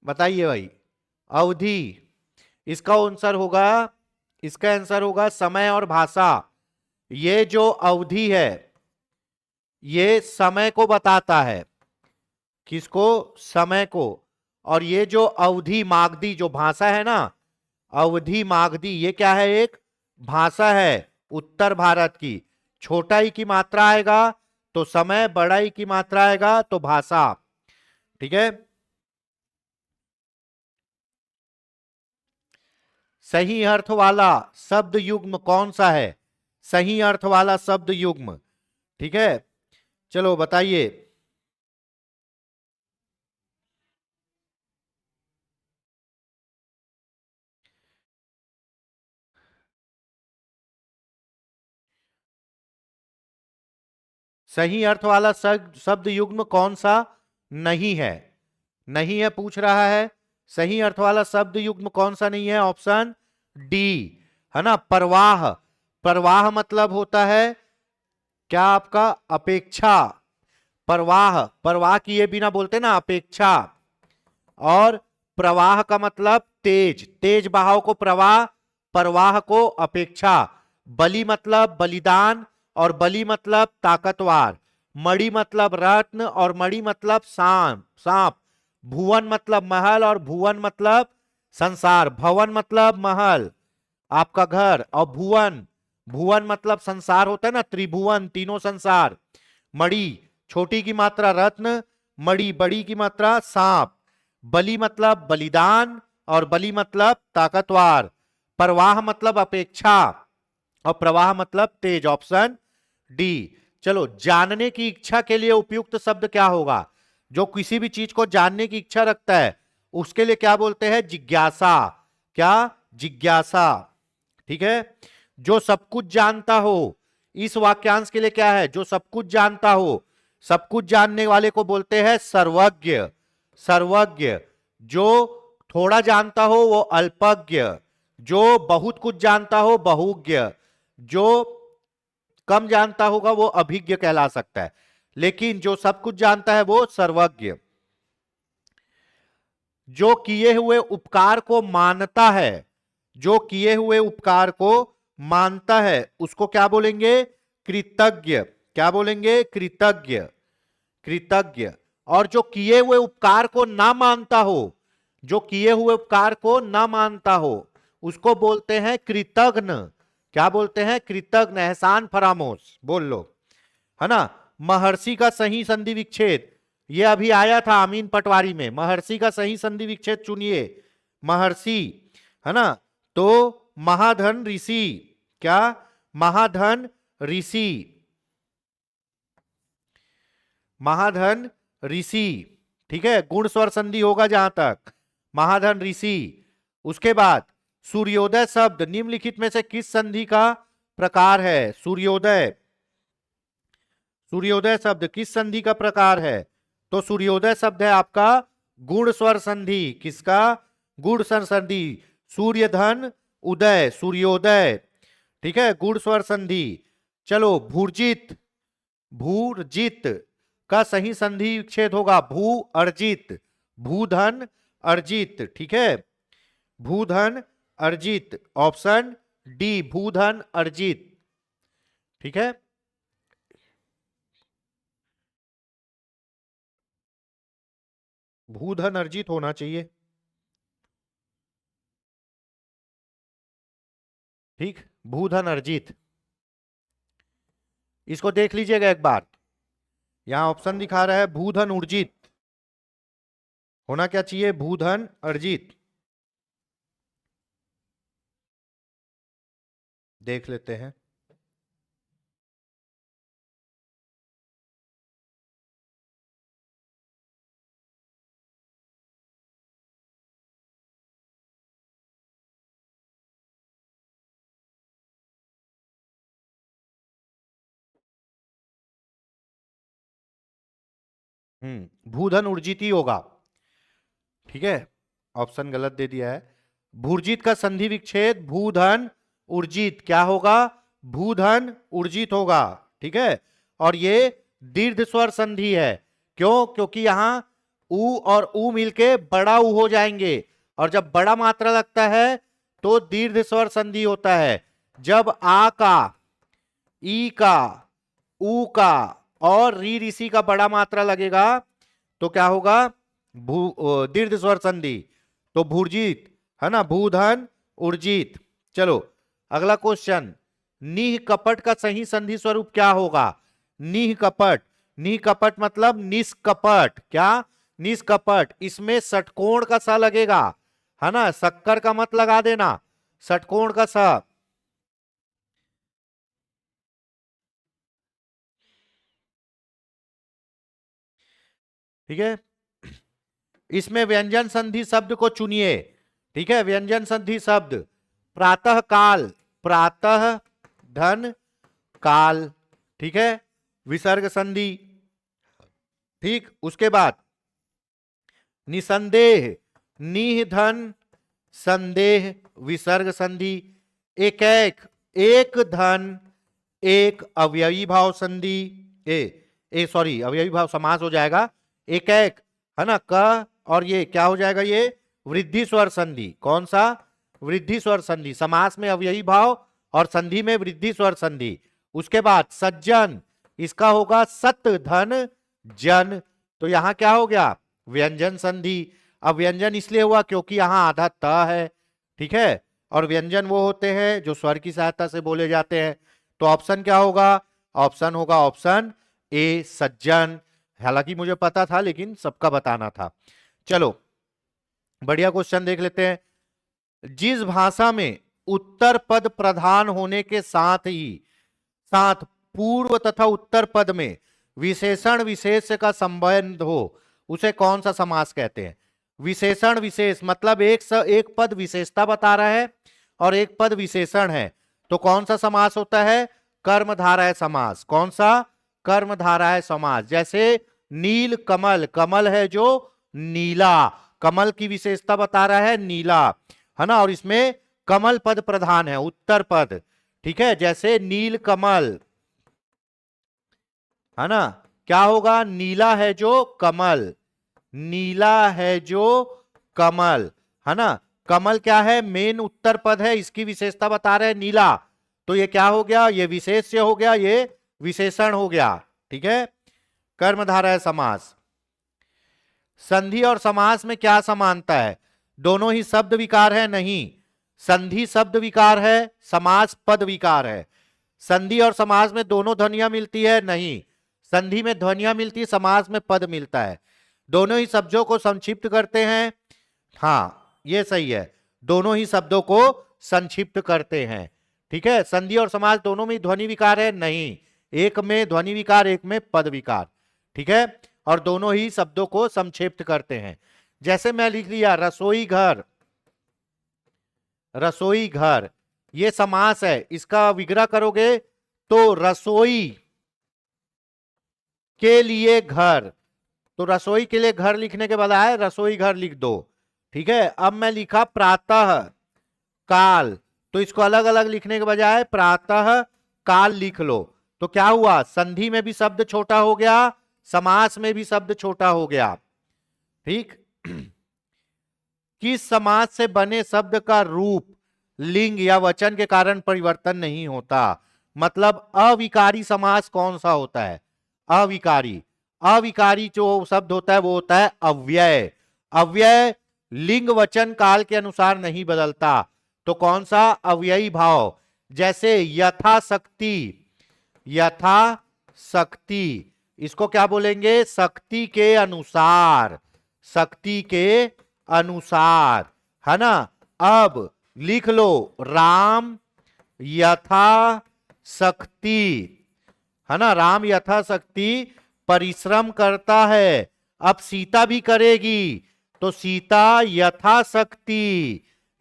बताइए भाई। अवधि, इसका आंसर होगा, इसका आंसर होगा समय और भाषा। ये जो अवधि है ये समय को बताता है। किसको? समय को। और ये जो अवधि मागधी जो भाषा है ना, अवधि मागधी, ये क्या है? एक भाषा है उत्तर भारत की। छोटा ई की मात्रा आएगा तो समय, बड़ा ई की मात्रा आएगा तो भाषा। ठीक है। सही अर्थ वाला शब्द युग्म कौन सा है? सही अर्थ वाला शब्द युग्म। ठीक है, चलो बताइए। सही अर्थ वाला शब्द युग्म कौन सा नहीं है? नहीं है पूछ रहा है। सही अर्थ वाला शब्द युग्म कौन सा नहीं है? ऑप्शन डी, है ना, प्रवाह। प्रवाह मतलब होता है क्या आपका? अपेक्षा। प्रवाह, प्रवाह किए बिना बोलते ना, अपेक्षा। और प्रवाह का मतलब तेज, तेज बहाव को प्रवाह, प्रवाह को अपेक्षा। बलि मतलब बलिदान और बलि मतलब ताकतवर। मणि मतलब रत्न और मणि मतलब सांप, सांप। भुवन मतलब महल और भुवन मतलब संसार। भवन मतलब महल, आपका घर। और भुवन, भुवन मतलब संसार होता है ना, त्रिभुवन, तीनों संसार। मणि, छोटी की मात्रा रत्न, मणि बड़ी की मात्रा सांप। बलि मतलब बलिदान और बलि मतलब ताकतवर। प्रवाह मतलब अपेक्षा और प्रवाह मतलब तेज। Option D. चलो, जानने की इच्छा के लिए उपयुक्त शब्द क्या होगा? जो किसी भी चीज को जानने की इच्छा रखता है उसके लिए क्या बोलते हैं? जिज्ञासा। क्या? जिज्ञासा। ठीक है। जो सब कुछ जानता हो, इस वाक्यांश के लिए क्या है? जो सब कुछ जानता हो, सब कुछ जानने वाले को बोलते हैं सर्वज्ञ। सर्वज्ञ। जो थोड़ा जानता हो वो अल्पज्ञ। जो बहुत कुछ जानता हो बहुज्ञ। जो कम जानता होगा वो अभिज्ञ कहला सकता है, लेकिन जो सब कुछ जानता है वो सर्वज्ञ। जो किए हुए उपकार को मानता है, जो किए हुए उपकार को मानता है उसको क्या बोलेंगे? कृतज्ञ। क्या बोलेंगे? कृतज्ञ। कृतज्ञ। और जो किए हुए उपकार को ना मानता हो, जो किए हुए उपकार को ना मानता हो उसको बोलते हैं कृतघ्न। क्या बोलते हैं? कृतघ्न। एहसान फरामोश बोल लो, है ना। महर्षि का सही संधि विच्छेद, ये अभी आया था अमीन पटवारी में। महर्षि का सही संधि विच्छेद चुनिए। महर्षि, है ना। तो महाधन ऋषि। क्या? महाधन ऋषि। महाधन ऋषि। ठीक है, गुण स्वर संधि होगा जहां तक। महाधन ऋषि। उसके बाद सूर्योदय शब्द निम्नलिखित में से किस संधि का प्रकार है? सूर्योदय, सूर्योदय शब्द किस संधि का प्रकार है? तो सूर्योदय शब्द है आपका गुण स्वर संधि। किसका? गुण स्वर संधि। सूर्य धन उदय, सूर्योदय। ठीक है, गुण स्वर संधि। चलो, भूर्जित, भूर्जित का सही संधि विच्छेद होगा भू अर्जित। भूधन अर्जित। ठीक है, भूधन अर्जित। ऑप्शन डी, भूधन अर्जित। ठीक है। भूधन अर्जित होना चाहिए। ठीक, भूधन अर्जित। इसको देख लीजिएगा एक बार। यहां ऑप्शन दिखा रहा है भूधन उर्जित, होना क्या चाहिए? भूधन अर्जित। देख लेते हैं। भूधन उर्जित ही होगा। ठीक है, ऑप्शन गलत दे दिया है। भूर्जित का संधि विच्छेद भूधन उर्जित क्या होगा? भूधन उर्जित होगा। ठीक है, और ये दीर्घ स्वर संधि है। क्यों? क्योंकि यहां उ और उ मिलके बड़ा उ हो जाएंगे, और जब बड़ा मात्रा लगता है तो दीर्घ स्वर संधि होता है। जब आ का, ई का, उ का और री ऋषि का बड़ा मात्रा लगेगा तो क्या होगा? दीर्घ स्वर संधि। तो भूर्जित है ना, भूधन उर्जित। चलो अगला क्वेश्चन, नीह कपट का सही संधि स्वरूप क्या होगा? नीह कपट, नीह कपट मतलब निष्कपट। क्या? निष्कपट। इसमें षटकोण का सा लगेगा, है ना, शक्कर का मत लगा देना, षटकोण का सा। ठीक है, इसमें व्यंजन संधि शब्द को चुनिए। ठीक है, व्यंजन संधि शब्द प्रातः काल, प्रातः धन काल। ठीक है, विसर्ग संधि। ठीक, उसके बाद निसंदेह, निह धन संदेह विसर्ग संधि। एक एक, एक धन एक अवयवी भाव संधि। ए सॉरी, अवयवी भाव समास हो जाएगा। एक एक है ना, क और ये क्या हो जाएगा? ये वृद्धि स्वर संधि। कौन सा? वृद्धि स्वर संधि। समास में अवयवी भाव और संधि में वृद्धि स्वर संधि। उसके बाद सज्जन, इसका होगा सत धन जन। तो यहां क्या हो गया? व्यंजन संधि। अब व्यंजन इसलिए हुआ क्योंकि यहां आधा त है। ठीक है, और व्यंजन वो होते हैं जो स्वर की सहायता से बोले जाते हैं। तो ऑप्शन क्या होगा? ऑप्शन होगा ऑप्शन ए, सज्जन। हालांकि मुझे पता था लेकिन सबका बताना था। चलो बढ़िया क्वेश्चन देख लेते हैं। जिस भाषा में उत्तर पद प्रधान होने के साथ ही साथ पूर्व तथा उत्तर पद में विशेषण विशेष का संबंध हो उसे कौन सा समास कहते हैं? विशेषण विशेष मतलब एक पद विशेषता बता रहा है और एक पद विशेषण है, तो कौन सा समास होता है? कर्मधारय समास। कौन सा? कर्मधारय समास। जैसे नील कमल, कमल है जो नीला, कमल की विशेषता बता रहा है नीला, है ना, और इसमें कमल पद प्रधान है, उत्तर पद। ठीक है, जैसे नील कमल, है ना, क्या होगा? नीला है जो कमल, नीला है जो कमल, है ना। कमल क्या है? मेन उत्तर पद है, इसकी विशेषता बता रहे हैं नीला, तो ये क्या हो गया? ये विशेष्य हो गया, ये विशेषण हो गया। ठीक है, कर्मधारय समास। संधि और समास में क्या समानता है? दोनों ही शब्द विकार है? नहीं, संधि शब्द विकार है, समास पद विकार है। संधि और समास में दोनों ध्वनियां मिलती है? नहीं, संधि में ध्वनियां मिलती है, समास में पद मिलता है। दोनों ही शब्दों को संक्षिप्त करते हैं। हाँ ये सही है, दोनों ही शब्दों को संक्षिप्त करते हैं। ठीक है, संधि और समास दोनों में ध्वनि विकार है? नहीं, एक में ध्वनि विकार, एक में पद विकार। ठीक है, और दोनों ही शब्दों को संक्षिप्त करते हैं। जैसे मैं लिख लिया रसोई घर, रसोई घर, ये समास है, इसका विग्रह करोगे तो रसोई के लिए घर, तो रसोई के लिए घर लिखने के बजाय रसोई घर लिख दो। ठीक है, अब मैं लिखा प्रातः काल, तो इसको अलग अलग लिखने के बजाय प्रातः काल लिख लो। तो क्या हुआ? संधि में भी शब्द छोटा हो गया, समास में भी शब्द छोटा हो गया। ठीक, किस समास से बने शब्द का रूप लिंग या वचन के कारण परिवर्तन नहीं होता? मतलब अविकारी समास कौन सा होता है? अविकारी, अविकारी जो शब्द होता है वो होता है अव्यय। अव्यय लिंग वचन काल के अनुसार नहीं बदलता, तो कौन सा? अव्ययी भाव। जैसे यथाशक्ति, यथाशक्ति, इसको क्या बोलेंगे? शक्ति के अनुसार, शक्ति के अनुसार, है ना। अब लिख लो राम यथाशक्ति, है ना, राम यथाशक्ति परिश्रम करता है। अब सीता भी करेगी, तो सीता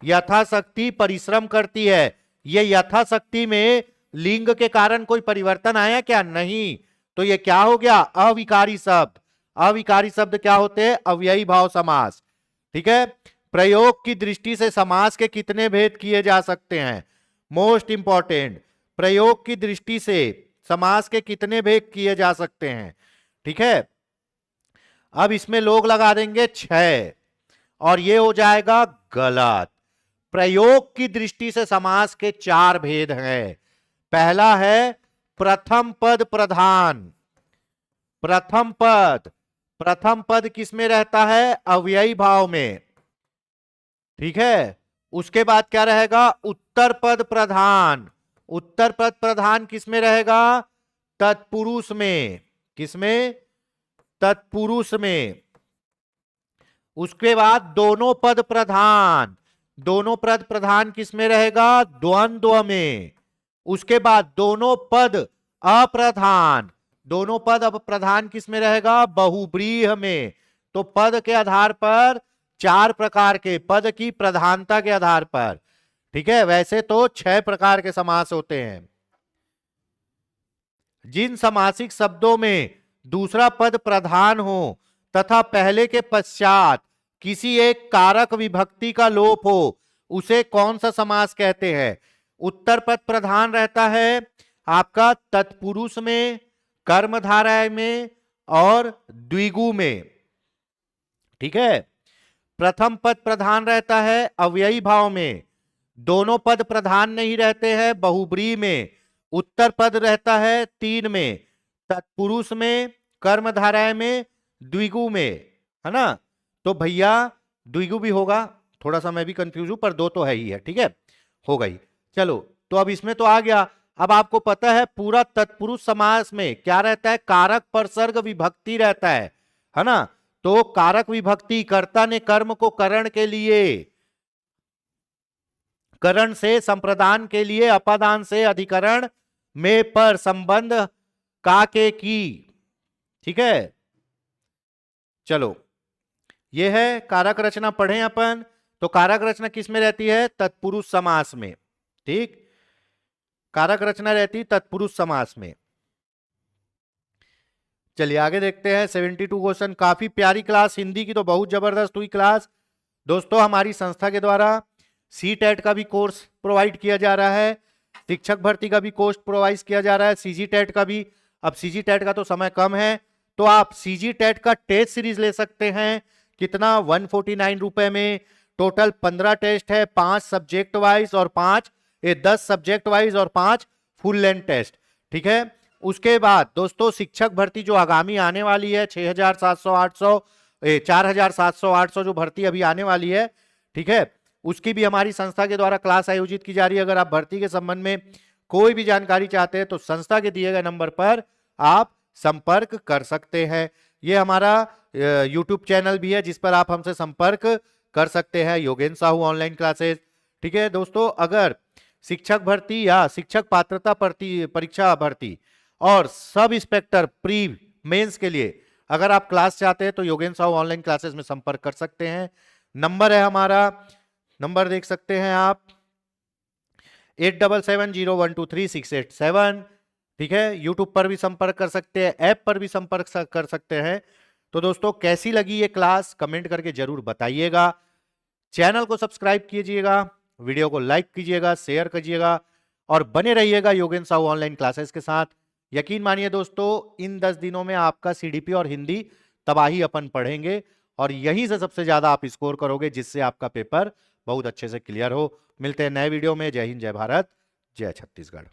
यथाशक्ति परिश्रम करती है। ये यथाशक्ति में लिंग के कारण कोई परिवर्तन आया क्या? नहीं। तो ये क्या हो गया? अविकारी शब्द। अविकारी शब्द क्या होते हैं? अव्ययी भाव समास। ठीक है। प्रयोग की दृष्टि से समास के कितने भेद किए जा सकते हैं? मोस्ट इंपॉर्टेंट, प्रयोग की दृष्टि से समास के कितने भेद किए जा सकते हैं? ठीक है। अब इसमें लोग लगा देंगे 6 और ये हो जाएगा गलत। प्रयोग की दृष्टि से समास के 4 भेद हैं। पहला है प्रथम पद प्रधान। प्रथम पद किसमें रहता है? अव्ययी भाव में। ठीक है। उसके बाद क्या रहेगा? उत्तर पद प्रधान। उत्तर पद प्रधान किसमें रहेगा? तत्पुरुष में। किसमें? तत्पुरुष में। उसके बाद दोनों पद प्रधान। दोनों पद प्रधान किसमें रहेगा? द्वंद्व में। उसके बाद दोनों पद अप्रधान। दोनों पद अप्रधान किसमें रहेगा? बहुब्रीहि में। तो पद के आधार पर 4 प्रकार के, पद की प्रधानता के आधार पर। ठीक है। वैसे तो 6 प्रकार के समास होते हैं। जिन समासिक शब्दों में दूसरा पद प्रधान हो तथा पहले के पश्चात किसी एक कारक विभक्ति का लोप हो, उसे कौन सा समास कहते हैं? उत्तर पद प्रधान रहता है आपका तत्पुरुष में, कर्मधारय में और द्विगु में। ठीक है। प्रथम पद प्रधान रहता है अव्ययी भाव में। दोनों पद प्रधान नहीं रहते हैं बहुब्रीहि में। उत्तर पद रहता है 3 में, तत्पुरुष में, कर्मधारय में, द्विगु में, है ना। तो भैया द्विगु भी होगा, थोड़ा सा मैं भी कंफ्यूज हूं, पर 2 तो है ही है। ठीक है, हो गई। चलो, तो अब इसमें तो आ गया। अब आपको पता है पूरा तत्पुरुष समास में क्या रहता है? कारक परसर्ग विभक्ति रहता है ना। तो कारक विभक्ति, कर्ता ने कर्म को करण के लिए, करण से संप्रदान के लिए, अपादान से अधिकरण में पर संबंध का के की। ठीक है। चलो, यह है कारक रचना। पढ़ें अपन। तो कारक रचना किसमें रहती है? तत्पुरुष समास में। ठीक, कारक रचना रहती है तत्पुरुष समास में। चलिए आगे देखते हैं। 72 क्वेश्चन। काफी प्यारी क्लास, हिंदी की तो बहुत जबरदस्त हुई क्लास। दोस्तों, हमारी संस्था के द्वारा सी-टेट का भी कोर्स प्रोवाइड किया जा रहा है, शिक्षक भर्ती का भी कोर्स प्रोवाइड किया जा रहा है, सीजी-टेट का भी। अब सीजी-टेट का तो समय कम है, तो आप सीजी-टेट का टेस्ट सीरीज ले सकते हैं। कितना? 149 रुपए में। टोटल 15 टेस्ट है, 5 सब्जेक्ट वाइज और 10 सब्जेक्ट वाइज और 5 फुल लेंथ टेस्ट। ठीक है। उसके बाद दोस्तों शिक्षक भर्ती जो आगामी आने वाली है, 6,700 800 4,700 800 जो भर्ती अभी आने वाली है, ठीक है, उसकी भी हमारी संस्था के द्वारा क्लास आयोजित की जा रही है। अगर आप भर्ती के संबंध में कोई भी जानकारी चाहते हैं तो संस्था के दिए गए नंबर पर आप संपर्क कर सकते हैं। ये हमारा यूट्यूब चैनल भी है जिस पर आप हमसे संपर्क कर सकते हैं, योगेंद्र साहू ऑनलाइन क्लासेस। ठीक है दोस्तों, अगर शिक्षक भर्ती या शिक्षक पात्रता परीक्षा भर्ती और सब इंस्पेक्टर प्री मेंस के लिए अगर आप क्लास चाहते हैं तो योगेंद्र साहू ऑनलाइन क्लासेस में संपर्क कर सकते हैं। नंबर है हमारा, नंबर देख सकते हैं आप 8770123687। ठीक है, यूट्यूब पर भी संपर्क कर सकते हैं, ऐप पर भी संपर्क कर सकते हैं। तो दोस्तों कैसी लगी ये क्लास कमेंट करके जरूर बताइएगा। चैनल को सब्सक्राइब कीजिएगा, वीडियो को लाइक कीजिएगा, शेयर कीजिएगा और बने रहिएगा योगेंद्र साहू ऑनलाइन क्लासेस के साथ। यकीन मानिए दोस्तों, इन 10 दिनों में आपका सीडीपी और हिंदी तबाही अपन पढ़ेंगे और यहीं से सबसे ज्यादा आप स्कोर करोगे, जिससे आपका पेपर बहुत अच्छे से क्लियर हो। मिलते हैं नए वीडियो में। जय हिंद, जय भारत, जय छत्तीसगढ़।